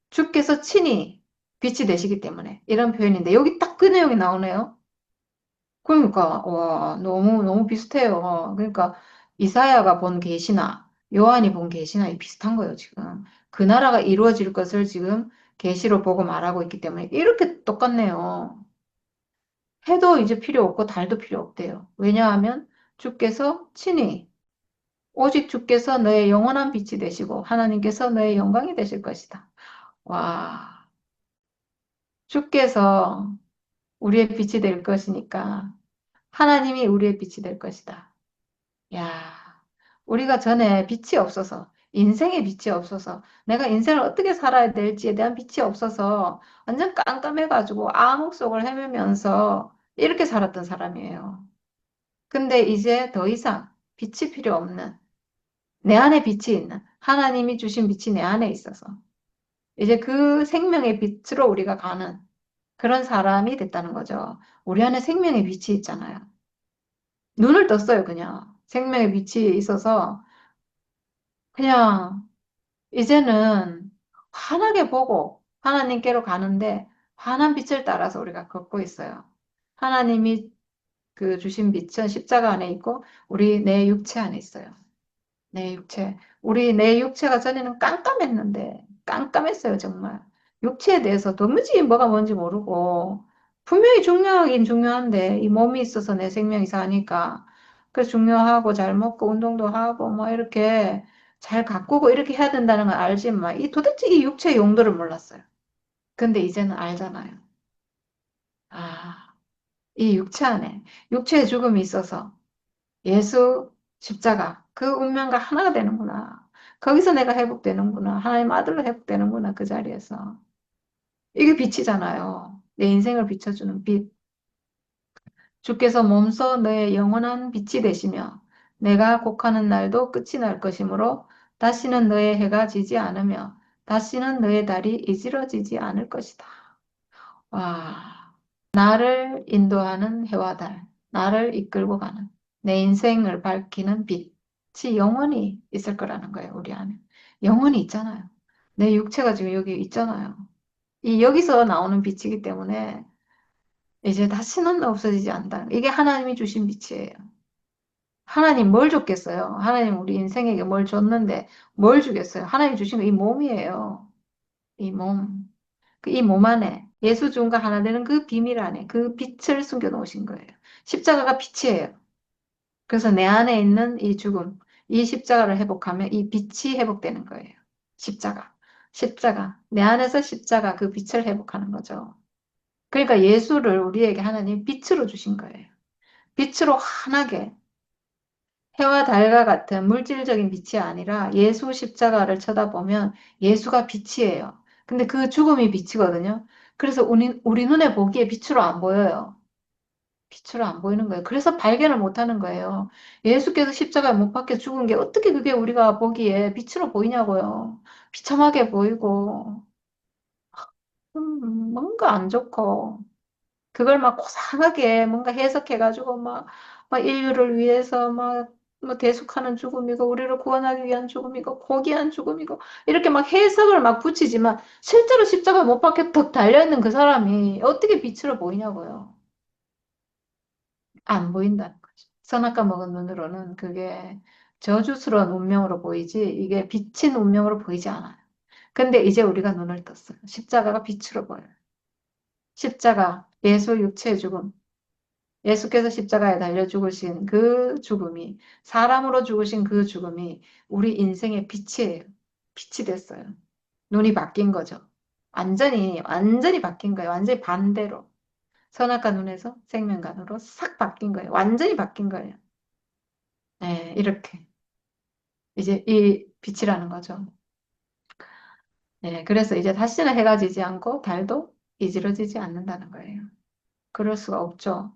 A: 주께서 친히 빛이 되시기 때문에 이런 표현인데 여기 딱 그 내용이 나오네요. 그러니까 와 너무 너무 비슷해요. 그러니까 이사야가 본 계시나 요한이 본 계시나 이 비슷한 거예요 지금. 그 나라가 이루어질 것을 지금 계시로 보고 말하고 있기 때문에 이렇게 똑같네요. 해도 이제 필요 없고 달도 필요 없대요. 왜냐하면 주께서 친히 오직 주께서 너의 영원한 빛이 되시고 하나님께서 너의 영광이 되실 것이다. 와 주께서 우리의 빛이 될 것이니까 하나님이 우리의 빛이 될 것이다. 야, 우리가 전에 빛이 없어서, 인생의 빛이 없어서, 내가 인생을 어떻게 살아야 될지에 대한 빛이 없어서 완전 깜깜해가지고 암흑 속을 헤매면서 이렇게 살았던 사람이에요. 근데 이제 더 이상 빛이 필요 없는 내 안에 빛이 있는 하나님이 주신 빛이 내 안에 있어서 이제 그 생명의 빛으로 우리가 가는 그런 사람이 됐다는 거죠. 우리 안에 생명의 빛이 있잖아요. 눈을 떴어요, 그냥. 생명의 빛이 있어서 그냥 이제는 환하게 보고 하나님께로 가는데 환한 빛을 따라서 우리가 걷고 있어요. 하나님이 그 주신 빛은 십자가 안에 있고 우리 내 육체 안에 있어요. 내 육체. 우리 내 육체가 전에는 깜깜했는데 깜깜했어요, 정말. 육체에 대해서 도무지 뭐가 뭔지 모르고 분명히 중요하긴 중요한데 이 몸이 있어서 내 생명이 사니까 그래서 중요하고 잘 먹고 운동도 하고 뭐 이렇게 잘 가꾸고 이렇게 해야 된다는 걸 알지만 이 도대체 이 육체의 용도를 몰랐어요. 근데 이제는 알잖아요. 아, 이 육체 안에 육체의 죽음이 있어서 예수 십자가 그 운명과 하나가 되는구나. 거기서 내가 회복되는구나. 하나님 아들로 회복되는구나. 그 자리에서. 이게 빛이잖아요. 내 인생을 비춰주는 빛. 주께서 몸소 너의 영원한 빛이 되시며 내가 곡하는 날도 끝이 날 것이므로 다시는 너의 해가 지지 않으며 다시는 너의 달이 이지러지지 않을 것이다. 와, 나를 인도하는 해와 달, 나를 이끌고 가는 내 인생을 밝히는 빛이 영원히 있을 거라는 거예요, 우리 안에. 영원히 있잖아요. 내 육체가 지금 여기 있잖아요. 이 여기서 나오는 빛이기 때문에 이제 다시는 없어지지 않는다. 이게 하나님이 주신 빛이에요. 하나님 뭘 줬겠어요? 하나님 우리 인생에게 뭘 줬는데 뭘 주겠어요? 하나님 주신 거 이 몸이에요. 이 몸. 그 이 몸 안에 예수 주음과 하나 되는 그 비밀 안에 그 빛을 숨겨 놓으신 거예요. 십자가가 빛이에요. 그래서 내 안에 있는 이 죽음, 이 십자가를 회복하면 이 빛이 회복되는 거예요. 십자가. 십자가. 내 안에서 십자가 그 빛을 회복하는 거죠. 그러니까 예수를 우리에게 하나님 빛으로 주신 거예요. 빛으로 환하게 해와 달과 같은 물질적인 빛이 아니라 예수 십자가를 쳐다보면 예수가 빛이에요. 근데 그 죽음이 빛이거든요. 그래서 우리 눈에 보기에 빛으로 안 보여요. 빛으로 안 보이는 거예요. 그래서 발견을 못 하는 거예요. 예수께서 십자가에 못 박혀 죽은 게 어떻게 그게 우리가 보기에 빛으로 보이냐고요. 비참하게 보이고, 뭔가 안 좋고, 그걸 막 고상하게 뭔가 해석해가지고 막 인류를 위해서 뭐 대속하는 죽음이고 우리를 구원하기 위한 죽음이고 고귀한 죽음이고 이렇게 막 해석을 막 붙이지만 실제로 십자가 못 박혀 덕 달려있는 그 사람이 어떻게 빛으로 보이냐고요. 안 보인다는 거죠. 선악과 먹은 눈으로는 그게 저주스러운 운명으로 보이지 이게 비친 운명으로 보이지 않아요. 근데 이제 우리가 눈을 떴어요. 십자가가 빛으로 보여요. 십자가, 예수 육체의 죽음. 예수께서 십자가에 달려 죽으신 그 죽음이, 사람으로 죽으신 그 죽음이 우리 인생의 빛이에요. 빛이 됐어요. 눈이 바뀐 거죠. 완전히 바뀐 거예요. 완전히 반대로. 선악과 눈에서 생명관으로 싹 바뀐 거예요. 완전히 바뀐 거예요. 네, 이렇게. 이제 이 빛이라는 거죠. 네, 그래서 이제 다시는 해가 지지 않고 달도 이지러지지 않는다는 거예요. 그럴 수가 없죠.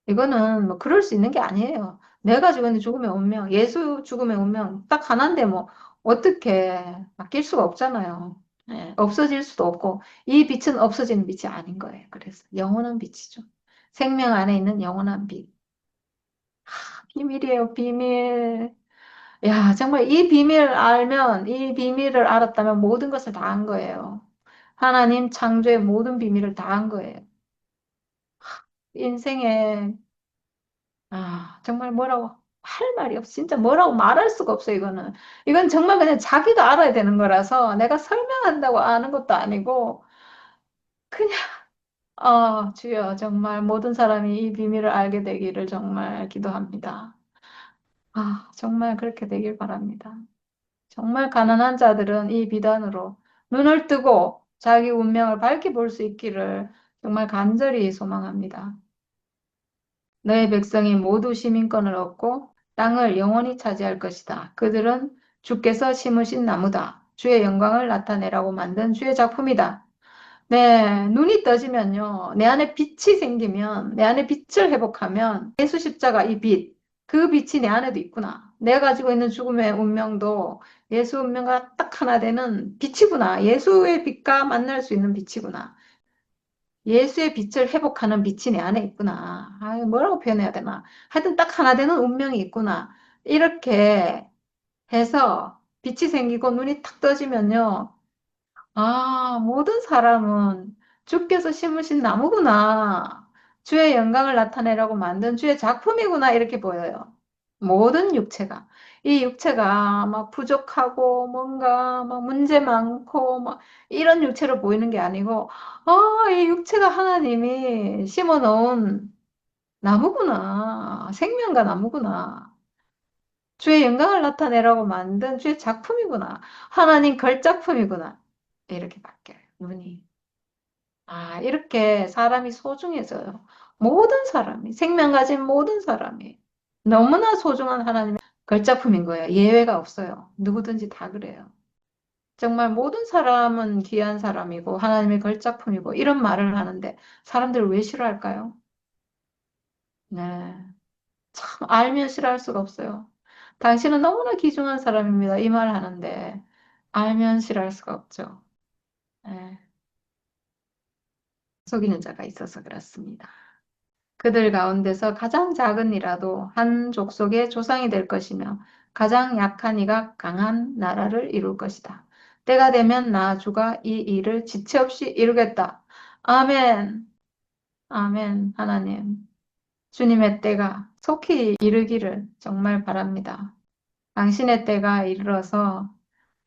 A: 이거는 뭐 그럴 수 있는 게 아니에요. 내가 죽었는데 죽음의 운명, 예수 죽음의 운명 딱 하나인데 뭐 어떻게 바뀔 수가 없잖아요. 예, 없어질 수도 없고 이 빛은 없어지는 빛이 아닌 거예요. 그래서 영원한 빛이죠. 생명 안에 있는 영원한 빛. 비밀이에요, 비밀. 야, 정말 이 비밀 알면, 이 비밀을 알았다면 모든 것을 다 한 거예요. 하나님 창조의 모든 비밀을 다 한 거예요. 인생에 정말 뭐라고 할 말이 없어. 진짜 뭐라고 말할 수가 없어, 이거는. 이건 정말 그냥 자기가 알아야 되는 거라서 내가 설명한다고 아는 것도 아니고, 그냥, 주여, 정말 모든 사람이 이 비밀을 알게 되기를 정말 기도합니다. 정말 그렇게 되길 바랍니다. 정말 가난한 자들은 이 비단으로 눈을 뜨고 자기 운명을 밝히 볼 수 있기를 정말 간절히 소망합니다. 너의 백성이 모두 시민권을 얻고 땅을 영원히 차지할 것이다. 그들은 주께서 심으신 나무다. 주의 영광을 나타내라고 만든 주의 작품이다. 네, 눈이 떠지면요. 내 안에 빛이 생기면, 내 안에 빛을 회복하면 예수 십자가 이 빛, 그 빛이 내 안에도 있구나. 내가 가지고 있는 죽음의 운명도 예수 운명과 딱 하나 되는 빛이구나. 예수의 빛과 만날 수 있는 빛이구나. 예수의 빛을 회복하는 빛이 내 안에 있구나. 뭐라고 표현해야 되나. 하여튼 딱 하나 되는 운명이 있구나. 이렇게 해서 빛이 생기고 눈이 탁 떠지면요. 모든 사람은 주께서 심으신 나무구나. 주의 영광을 나타내라고 만든 주의 작품이구나. 이렇게 보여요. 모든 육체가. 이 육체가 막 부족하고 뭔가 막 문제 많고 막 이런 육체로 보이는 게 아니고, 이 육체가 하나님이 심어 놓은 나무구나. 생명과 나무구나. 주의 영광을 나타내라고 만든 주의 작품이구나. 하나님 걸작품이구나. 이렇게 바뀌어요. 눈이. 이렇게 사람이 소중해져요. 모든 사람이, 생명 가진 모든 사람이 너무나 소중한 하나님의 걸작품인 거예요. 예외가 없어요. 누구든지 다 그래요. 정말 모든 사람은 귀한 사람이고 하나님의 걸작품이고 이런 말을 하는데 사람들을 왜 싫어할까요? 네. 참 알면 싫어할 수가 없어요. 당신은 너무나 귀중한 사람입니다. 이 말 하는데 알면 싫어할 수가 없죠. 네. 속이는 자가 있어서 그렇습니다. 그들 가운데서 가장 작은 이라도 한 족속의 조상이 될 것이며 가장 약한 이가 강한 나라를 이룰 것이다. 때가 되면 나 주가 이 일을 지체 없이 이루겠다. 아멘. 아멘. 하나님. 주님의 때가 속히 이르기를 정말 바랍니다. 당신의 때가 이르러서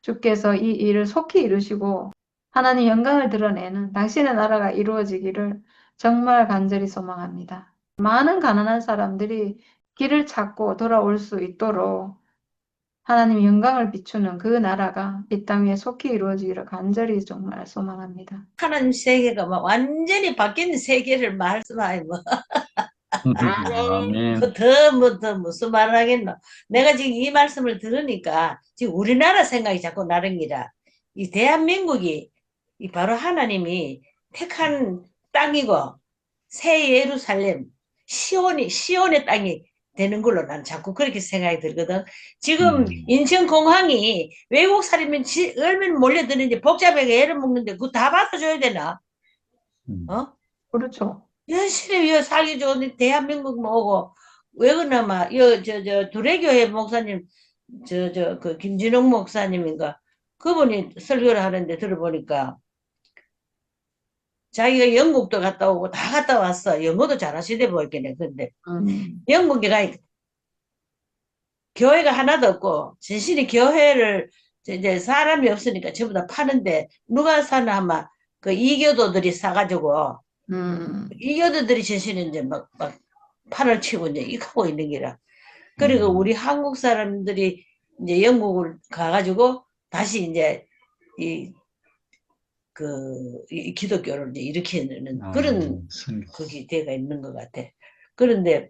A: 주께서 이 일을 속히 이루시고 하나님 영광을 드러내는 당신의 나라가 이루어지기를 정말 간절히 소망합니다. 많은 가난한 사람들이 길을 찾고 돌아올 수 있도록 하나님 영광을 비추는 그 나라가 이 땅 위에 속히 이루어지기를 간절히 정말 소망합니다.
B: 하나님 세계가 막 완전히 바뀐 세계를 말씀하여 뭐.
C: 아멘.
B: 더 무슨 말을 하겠노. 내가 지금 이 말씀을 들으니까 지금 우리나라 생각이 자꾸 나른기라. 이 대한민국이 이 바로 하나님이 택한 땅이고 새 예루살렘 시온의 땅이 되는 걸로 난 자꾸 그렇게 생각이 들거든. 지금 인천공항이 외국 사람이 얼마나 몰려드는지 복잡하게 애를 먹는데 그거 다 받아줘야 되나? 어?
A: 그렇죠.
B: 열심히 여 살기 좋은 대한민국 뭐고 왜 그나마 저 두레교회 목사님 그 김진웅 목사님인가 그분이 설교를 하는데 들어보니까 자기가 영국도 갔다 오고 다 갔다 왔어. 영어도 잘하시대 보이겠네. 근데 영국에 가니까 교회가 하나도 없고 진실이 교회를 이제 사람이 없으니까 전부 다 파는데 누가 사나 아마 그 이교도들이 사가지고 이교도들이 진실은 이제 막 판을 치고 이제 이하고 있는 기라. 그리고 우리 한국 사람들이 이제 영국을 가가지고 다시 이제 이 기독교를 이제 일으키는 그런 그게 돼가 있는 것 같아. 그런데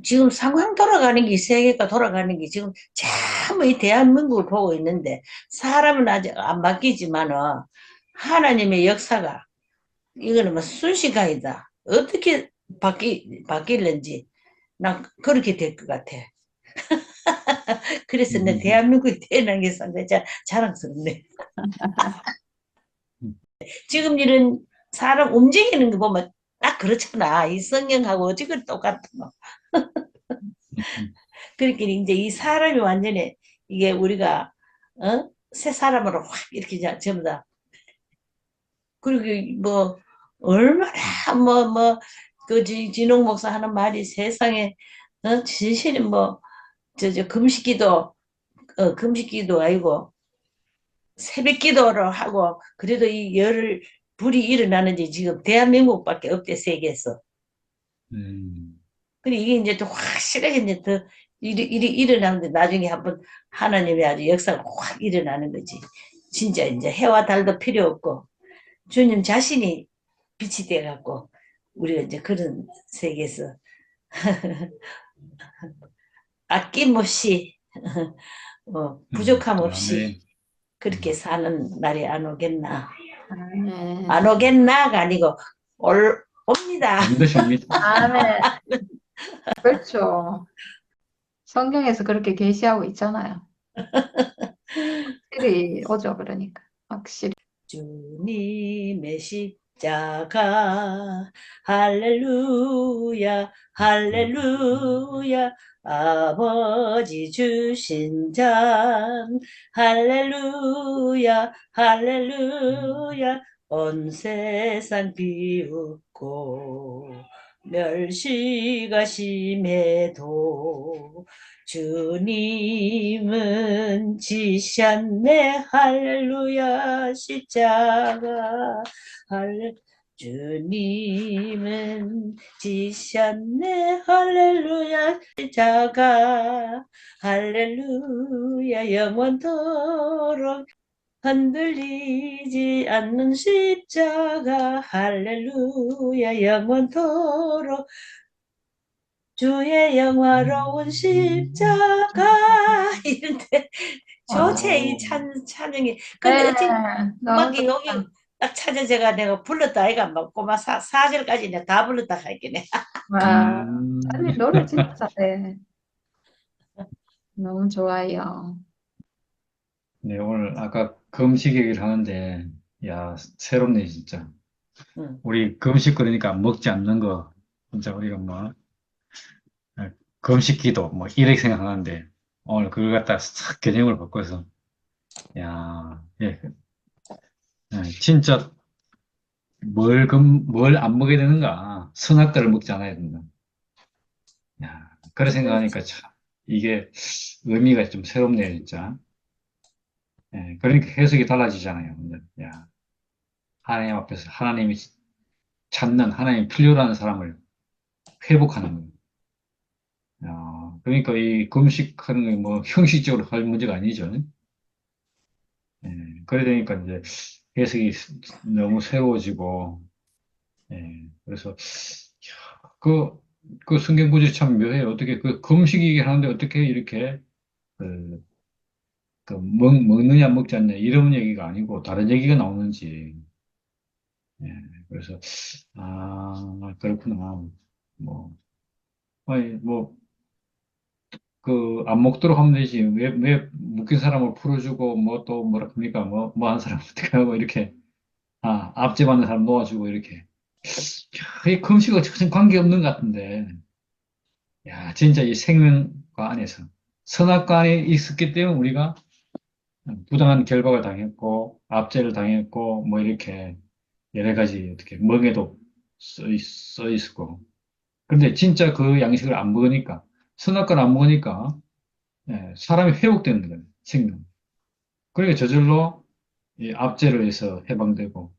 B: 지금 상황 돌아가는 게 세계가 돌아가는 게 지금 참 이 대한민국을 보고 있는데 사람은 아직 안 바뀌지만은 하나님의 역사가 이거는 뭐 순식간이다. 어떻게 바뀔는지 난 그렇게 될 것 같아. 그래서 내 대한민국이 태어난 게 상당히 자랑스럽네. 지금 이런 사람 움직이는 거 보면 딱 그렇잖아. 이 성경하고 어찌그 똑같아. 그렇게 이제 이 사람이 완전히 이게 우리가 새 사람으로 확 이렇게 전부 다 그리고 뭐 얼마나 그 진홍 목사 하는 말이 세상에 진실이 뭐 금식기도 금식기도 아니고 새벽기도를 하고 그래도 이 열을 불이 일어나는지 지금 대한민국밖에 없대 세계에서. 그리고 이게 이제 또 확실하게 이제 더 일이 일어나는데 나중에 한번 하나님의 아주 역사가 확 일어나는 거지. 진짜 이제 해와 달도 필요 없고 주님 자신이 빛이 돼갖고 우리가 이제 그런 세계에서 아낌없이 부족함 없이 그렇게 사는 날이 안 오겠나. 안 오겠나가 아니고 옵니다.
A: 아멘. 그렇죠. 성경에서 그렇게 계시하고 있잖아요. 확실히 오죠, 그러니까. 확실히.
B: 주님의 십자가 할렐루야 할렐루야 아버지 주신 잔 할렐루야 할렐루야 온 세상 비웃고 멸시가 심해도 주님은 지셨네 할렐루야 십자가 주님은 지셨네 할렐루야 십자가 할렐루야 영원토록 흔들리지 않는 십자가 할렐루야 영원토록 주의 영화로운 십자가 이런데 좋지 이 찬양이 근데 어찌 막 여기 딱 찾아 내가 불렀다 아이가 막 꼬마 4절까지 내가 다 불렀다 할게네.
A: 아니 노래 진짜 잘해. 너무 좋아요.
C: 네, 오늘 아까 금식 얘기를 하는데, 야, 새롭네, 진짜. 우리 금식 그러니까 먹지 않는 거, 진짜 우리가 뭐, 금식 기도, 뭐, 이렇게 생각하는데, 오늘 그걸 갖다 싹 개념을 바꿔서, 야, 예, 진짜 뭘 안 먹어야 되는가. 선악과를 먹지 않아야 된다. 야, 그래 생각하니까 참, 이게 의미가 좀 새롭네요, 진짜. 예, 그러니까 해석이 달라지잖아요. 야, 하나님 앞에서 하나님이 찾는, 하나님이 필요로 하는 사람을 회복하는 거예요. 그러니까 이 금식하는 게 뭐 형식적으로 할 문제가 아니죠. 예, 그래 되니까 이제 해석이 너무 새로워지고, 예, 그래서, 그, 그 성경 구절이 참 묘해요. 어떻게, 그 금식이긴 하는데 어떻게 이렇게, 그, 먹느냐, 먹지 않느냐, 이런 얘기가 아니고 다른 얘기가 나오는지. 예, 그래서, 그렇구나. 뭐, 아니, 뭐, 안 먹도록 하면 되지. 왜 묶인 사람을 풀어주고, 뭐 또 뭐라 그럽니까? 뭐 한 사람 어떻게 하고, 이렇게, 압제받는 사람 놓아주고, 이렇게. 이 금식과 전혀 관계없는 것 같은데. 야, 진짜 이 생명과 안에서. 선악과 안에 있었기 때문에 우리가 부당한 결박을 당했고, 압제를 당했고, 뭐 이렇게 여러 가지 어떻게 멍에도 써 있고. 근데 진짜 그 양식을 안 먹으니까, 선악과를 안 먹으니까, 사람이 회복되는 거예요, 생명. 그러니까 저절로 이 압제를 해서 해방되고,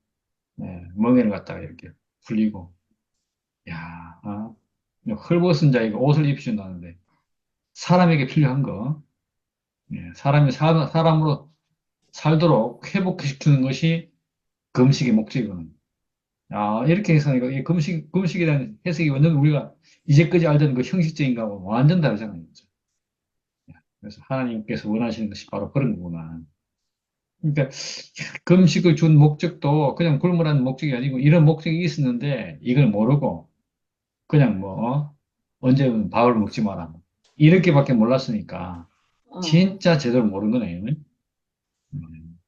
C: 멍에를 갖다가 이렇게 풀리고, 야, 헐벗은 자에게 옷을 입히준다는데, 사람에게 필요한 거, 사람이 사람으로 살도록 회복시키는 것이 금식의 목적이거든요. 이렇게 해서 이 금식에 대한 해석이 완전 우리가 이제까지 알던 그 형식적인 거하고 완전 다르잖아요. 그죠? 그래서 하나님께서 원하시는 것이 바로 그런 거구나. 그러니까 금식을 준 목적도 그냥 굶으라는 목적이 아니고 이런 목적이 있었는데 이걸 모르고 그냥 언제는 밥을 먹지 마라. 이렇게밖에 몰랐으니까
B: 어.
C: 진짜 제대로 모르는 거네요.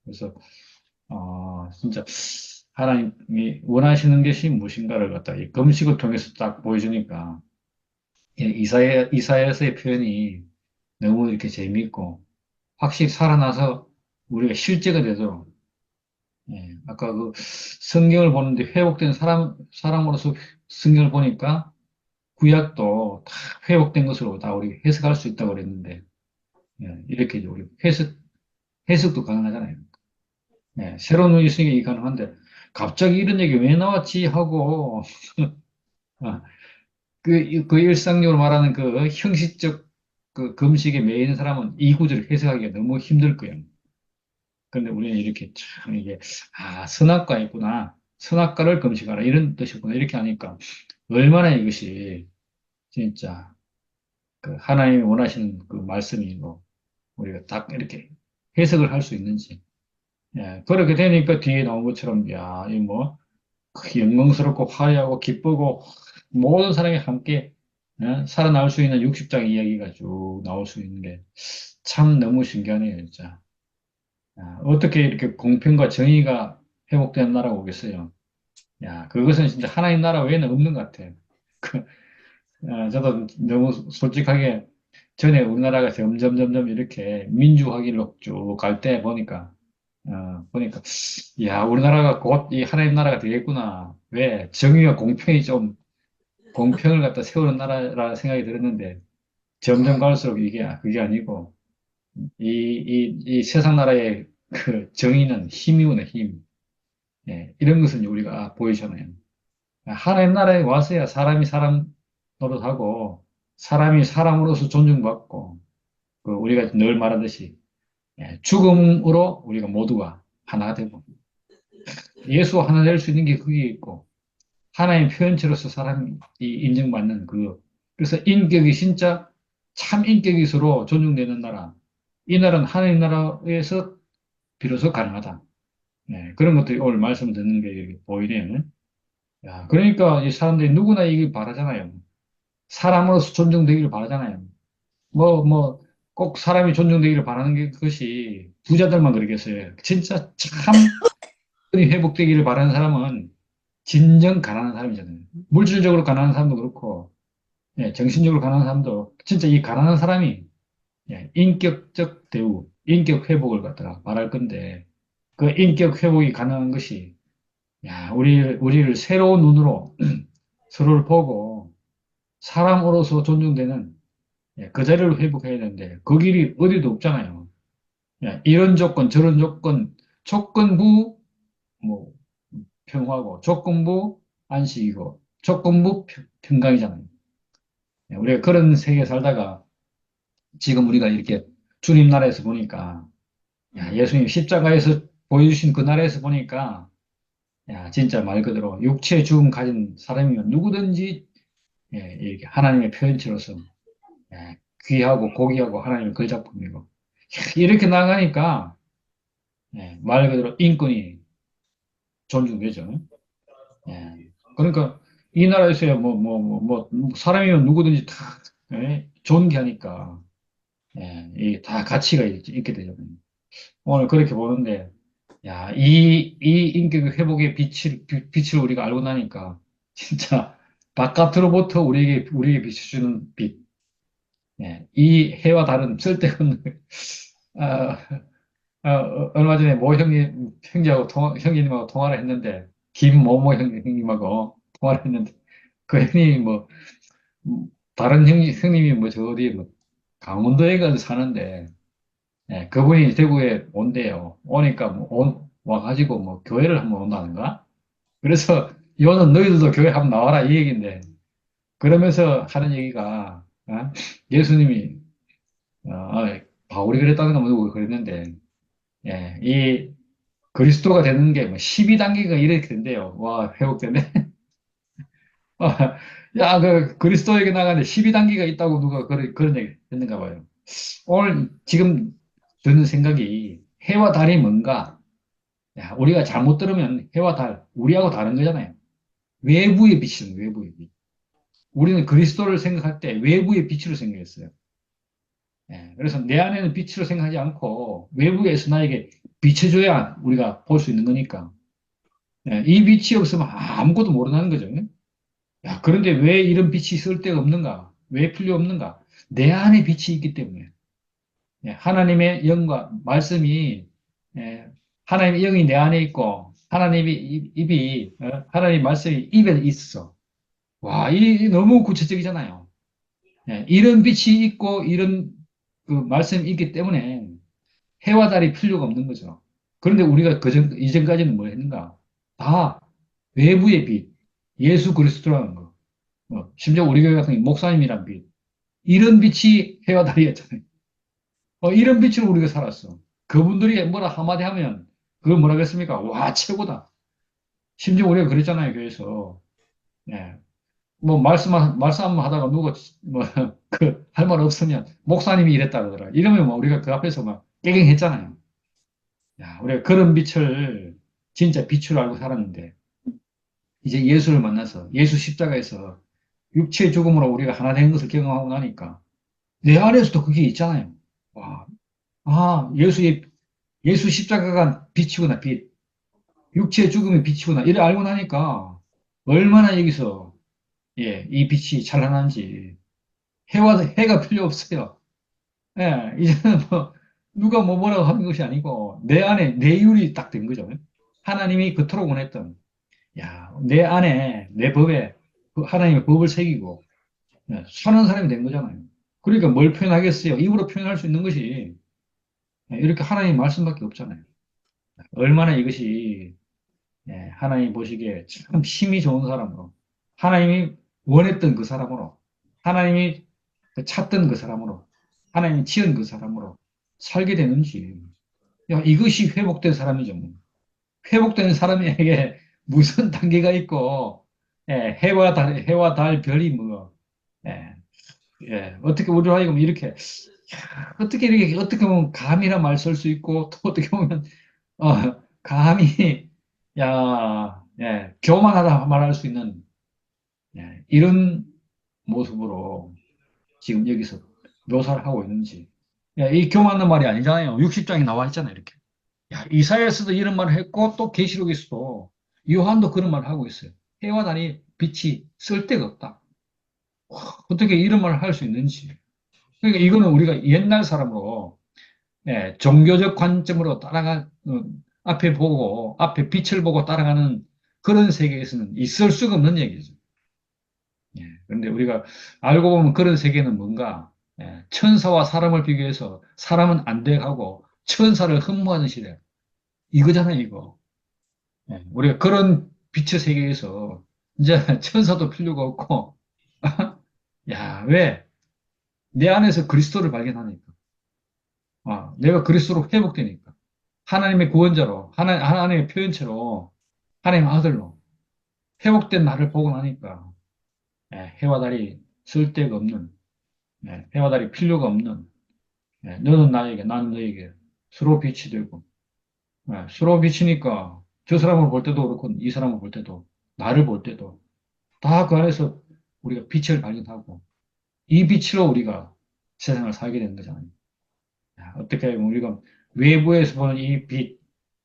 C: 그래서 진짜 하나님이 원하시는 것이 무엇인가를 갖다 이 금식을 통해서 딱 보여주니까 이사야서의 표현이 너무 이렇게 재미있고 확실히 살아나서 우리가 실제가 되도록 아까 그 성경을 보는데 회복된 사람으로서 성경을 보니까 구약도 다 회복된 것으로 다 우리 해석할 수 있다고 그랬는데 이렇게 이제 우리 해석도 가능하잖아요. 새로운 눈이 있으니까 이게 가능한데 갑자기 이런 얘기 왜 나왔지 하고 아, 그 일상적으로 말하는 그 형식적 그 금식에 매이는 사람은 이 구절을 해석하기가 너무 힘들 거예요. 그런데 우리는 이렇게 참 이게 선악과 있구나. 선악과를 금식하라 이런 뜻이구나 이렇게 하니까 얼마나 이것이 진짜 그 하나님이 원하시는 그 말씀이 우리가 딱 이렇게 해석을 할 수 있는지 그렇게 되니까 뒤에 나온 것처럼 이뭐 영광스럽고 화려하고 기쁘고 모든 사람이 함께 살아나올 수 있는 60장의 이야기가 쭉 나올 수 있는 게 참 너무 신기하네요, 진짜. 어떻게 이렇게 공평과 정의가 회복된 나라가 오겠어요? 그것은 진짜 하나님 나라 외에는 없는 것 같아요. 그, 저도 너무 솔직하게 전에 우리나라가 점점 이렇게 민주화기로 쭉 갈 때 보니까, 우리나라가 곧 이 하나님 나라가 되겠구나. 왜? 정의와 공평이 좀, 공평을 갖다 세우는 나라라 생각이 들었는데, 점점 갈수록 그게 아니고, 이 세상 나라의 그 정의는 힘이구나, 힘. 이런 것은 우리가 보이잖아요. 하나님 나라에 와서야 사람이 사람 노릇하고, 사람이 사람으로서 존중받고, 우리가 늘 말하듯이, 죽음으로 우리가 모두가 하나가 되고, 예수와 하나 될 수 있는 게 그게 있고, 하나의 표현체로서 사람이 인정받는 그래서 인격이 진짜 참 인격이 서로 존중되는 나라. 이 나라는 하나님 나라에서 비로소 가능하다. 그런 것들이 오늘 말씀 듣는 게 이렇게 보이네요. 그러니까 이 사람들이 누구나 이길 바라잖아요. 사람으로서 존중되기를 바라잖아요. 꼭 사람이 존중되기를 바라는 게 그것이 부자들만 그러겠어요. 진짜 참 회복되기를 바라는 사람은 진정 가난한 사람이잖아요. 물질적으로 가난한 사람도 그렇고, 정신적으로 가난한 사람도, 진짜 이 가난한 사람이, 인격적 대우, 인격 회복을 갖다가 말할 건데, 그 인격 회복이 가능한 것이, 우리를 새로운 눈으로, 서로를 보고 사람으로서 존중되는 그 자리를 회복해야 되는데 그 길이 어디도 없잖아요. 이런 조건, 저런 조건, 조건부 뭐 평화고 조건부 안식이고 조건부 평강이잖아요. 우리가 그런 세계에 살다가 지금 우리가 이렇게 주님 나라에서 보니까 예수님 십자가에서 보여주신 그 나라에서 보니까 진짜 말 그대로 육체의 죽음 가진 사람이면 누구든지 이렇게 하나님의 표현체로서 귀하고 고귀하고 하나님의 그 작품이고 이렇게 나가니까 말 그대로 인권이 존중되죠. 그러니까 이 나라에서야 사람이면 누구든지 다 존귀하니까 이게 다 가치가 있게 되잖아요. 오늘 그렇게 보는데 이 인격 회복의 빛을 우리가 알고 나니까 진짜 바깥으로부터 우리에게 비춰주는 빛, 이 해와 다른 쓸데없는 아, 얼마 전에 모 형님하고 통화를 했는데, 김모모 형님하고 통화를 했는데, 그 형님이 다른 형님이 저 어디 강원도에 가서 사는데, 그분이 대구에 온대요. 오니까 와가지고 교회를 한번 온다는가? 그래서 요는 너희들도 교회 한번 나와라 이 얘기인데, 그러면서 하는 얘기가, 예수님이, 바울이 그랬다는 가 누구 그랬는데, 이 그리스도가 되는 게 12단계가 이렇게 된대요. 와, 회복되네. 그리스도에게 나가는데 12단계가 있다고 누가 그런 얘기 했는가 봐요. 오늘 지금 드는 생각이 해와 달이 뭔가? 우리가 잘못 들으면 해와 달, 우리하고 다른 거잖아요. 외부의 빛이는 외부의 빛. 우리는 그리스도를 생각할 때 외부의 빛으로 생각했어요. 그래서 내 안에는 빛으로 생각하지 않고 외부에서 나에게 비춰줘야 우리가 볼 수 있는 거니까. 이 빛이 없으면 아무것도 모른다는 거죠. 그런데 왜 이런 빛이 쓸데가 없는가? 왜 필요 없는가? 내 안에 빛이 있기 때문에. 하나님의 영과 말씀이, 하나님의 영이 내 안에 있고, 하나님의 하나님의 말씀이 입에 있어. 와, 이 너무 구체적이잖아요. 이런 빛이 있고, 이런 그 말씀이 있기 때문에 해와 달이 필요가 없는 거죠. 그런데 우리가 이전까지는 뭘 했는가? 다 외부의 빛, 예수 그리스도라는 거. 심지어 우리 교회 같은 경우 목사님이란 빛. 이런 빛이 해와 달이었잖아요. 이런 빛으로 우리가 살았어. 그분들이 뭐라 한마디 하면 그걸 뭐라 그랬습니까? 와, 최고다. 심지어 우리가 그랬잖아요, 교회에서. 예. 말씀 한번 하다가 누가, 할 말 없으면, 목사님이 이랬다 그러더라. 이러면 우리가 그 앞에서 깨갱했잖아요. 우리가 그런 빛을, 진짜 빛으로 알고 살았는데, 이제 예수를 만나서, 예수 십자가에서 육체의 죽음으로 우리가 하나 된 것을 경험하고 나니까, 내 안에서도 그게 있잖아요. 와, 예수 십자가가 빛이구나, 빛. 육체의 죽음이 빛이구나. 이래 알고 나니까, 얼마나 여기서, 이 빛이 찬란한지, 해가 필요 없어요. 이제는 누가 뭐라고 하는 것이 아니고, 내 안에 내율이 딱 된 거죠. 하나님이 그토록 원했던, 내 안에, 내 법에, 그 하나님의 법을 새기고, 사는 사람이 된 거잖아요. 그러니까 뭘 표현하겠어요? 입으로 표현할 수 있는 것이, 이렇게 하나님 말씀밖에 없잖아요. 얼마나 이것이, 하나님 보시기에 참 힘이 좋은 사람으로, 하나님이 원했던 그 사람으로, 하나님이 찾던 그 사람으로, 하나님이 지은 그 사람으로 살게 되는지, 이것이 회복된 사람이죠. 회복된 사람에게 무슨 단계가 있고, 해와 달, 별이 예, 어떻게 우리로 하여금 이렇게, 어떻게 보면 감이라 말 쓸 수 있고, 또 어떻게 보면, 감히, 교만하다 말할 수 있는, 이런 모습으로 지금 여기서 묘사를 하고 있는지. 이 교만한 말이 아니잖아요. 60장이 나와 있잖아요, 이렇게. 이사야서도 이런 말을 했고, 또 계시록에서도 요한도 그런 말을 하고 있어요. 해와 달이 빛이 쓸데가 없다. 어떻게 이런 말을 할 수 있는지. 그러니까 이거는 우리가 옛날 사람으로, 종교적 관점으로 앞에 빛을 보고 따라가는 그런 세계에서는 있을 수가 없는 얘기죠. 그런데 우리가 알고 보면 그런 세계는 뭔가, 천사와 사람을 비교해서 사람은 안 돼 하고 천사를 흠모하는 시대. 이거잖아요, 이거. 우리가 그런 빛의 세계에서 이제 천사도 필요가 없고, 야, 왜? 내 안에서 그리스도를 발견하니까. 내가 그리스도로 회복되니까. 하나님의 구원자로, 하나님의 표현체로, 하나님의 아들로 회복된 나를 보고 나니까, 해와 달이 쓸데가 없는, 해와 달이 필요가 없는, 너는 나에게, 나는 너에게 서로 빛이 되고, 서로 비치니까 저 사람을 볼 때도 그렇고 이 사람을 볼 때도 나를 볼 때도 다 그 안에서 우리가 빛을 발견하고 이 빛으로 우리가 세상을 살게 되는 거잖아요. 야, 어떻게 보면 우리가 외부에서 보는 이 빛,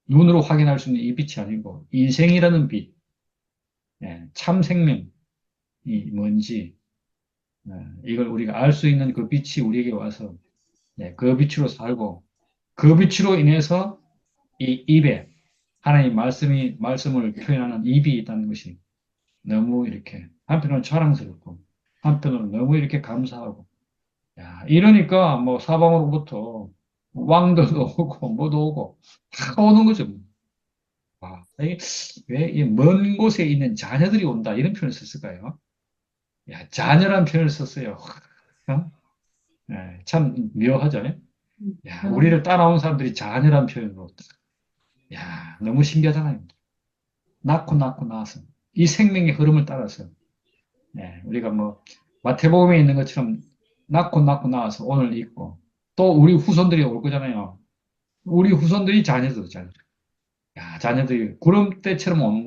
C: 눈으로 확인할 수 있는 이 빛이 아니고 인생이라는 빛, 참 생명이 뭔지 이걸 우리가 알 수 있는 그 빛이 우리에게 와서 그 빛으로 살고 그 빛으로 인해서 이 입에 하나님 말씀을 표현하는 입이 있다는 것이 너무 이렇게 한편으로는 자랑스럽고 한편으로는 너무 이렇게 감사하고 야, 이러니까 뭐 사방으로부터 왕들도 오고 뭐도 오고 다 오는 거죠. 와, 왜이 먼 곳에 있는 자녀들이 온다 이런 표현을 썼을까요? 야, 자녀란 표현을 썼어요. 어? 참 묘하죠. 야, 우리를 따라온 사람들이 자녀란 표현으로 야, 너무 신기하잖아요. 낳고 나서 이 생명의 흐름을 따라서 우리가 뭐 마태복음에 있는 것처럼 낳고 나서 오늘 있고 또 우리 후손들이 올 거잖아요. 우리 후손들이 자녀들. 야, 자녀들이 구름대처럼 오는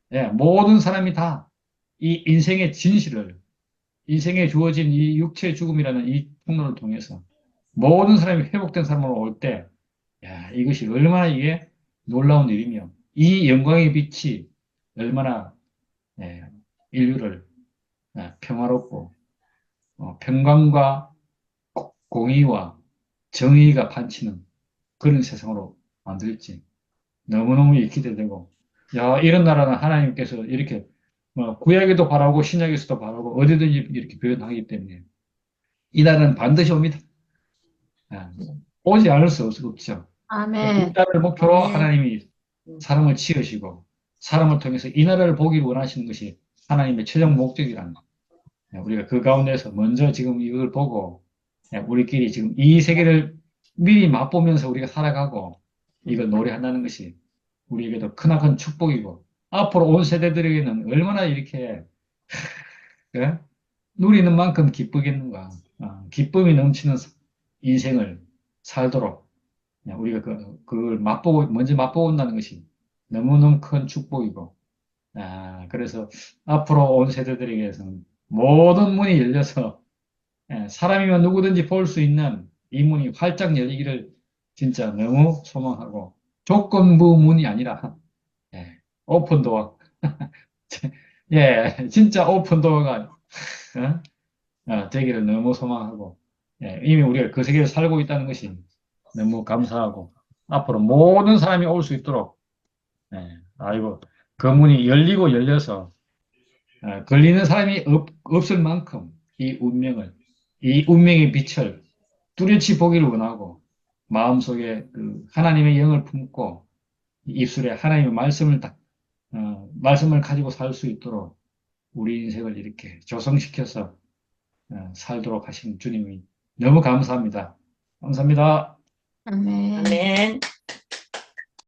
C: 거야. 모든 사람이 다 이 인생의 진실을 인생에 주어진 이 육체의 죽음이라는 이 통로를 통해서 모든 사람이 회복된 사람으로 올 때, 야, 이것이 얼마나 이게 놀라운 일이며 이 영광의 빛이 얼마나 인류를 평화롭고 평강과 공의와 정의가 판치는 그런 세상으로 만들지. 너무너무 기대되고, 야, 이런 나라는 하나님께서 이렇게 뭐 구약에도 바라고 신약에서도 바라고 어디든지 이렇게 표현하기 때문에 이 나라는 반드시 옵니다. 아, 오지 않을 수 없죠. 이
A: 아멘.
C: 나라를 목표로
B: 아멘.
C: 하나님이 사람을 지으시고 사람을 통해서 이 나라를 보기를 원하시는 것이 하나님의 최종 목적이라는 거. 우리가 그 가운데서 먼저 지금 이걸 보고 우리끼리 지금 이 세계를 미리 맛보면서 우리가 살아가고 이걸 노래한다는 것이 우리에게도 크나큰 축복이고 앞으로 온 세대들에게는 얼마나 이렇게 예? 누리는 만큼 기쁘겠는가. 기쁨이 넘치는 인생을 살도록 우리가 그걸 맛보고 먼저 맛보고 온다는 것이 너무너무 큰 축복이고 그래서 앞으로 온 세대들에게서는 모든 문이 열려서 사람이면 누구든지 볼 수 있는 이 문이 활짝 열리기를 진짜 너무 소망하고 조건부 문이 아니라 오픈도어 진짜 오픈도어가 되기를 너무 소망하고 이미 우리가 그 세계를 살고 있다는 것이 너무 감사하고 앞으로 모든 사람이 올 수 있도록 아이고 그 문이 열리고 열려서 걸리는 사람이 없을 만큼 이 운명의 빛을 뚜렷이 보기를 원하고 마음속에 그 하나님의 영을 품고 입술에 하나님의 말씀을 가지고 살 수 있도록 우리 인생을 이렇게 조성시켜서 살도록 하신 주님이 너무 감사합니다. 감사합니다.
A: 아멘.
B: 아멘.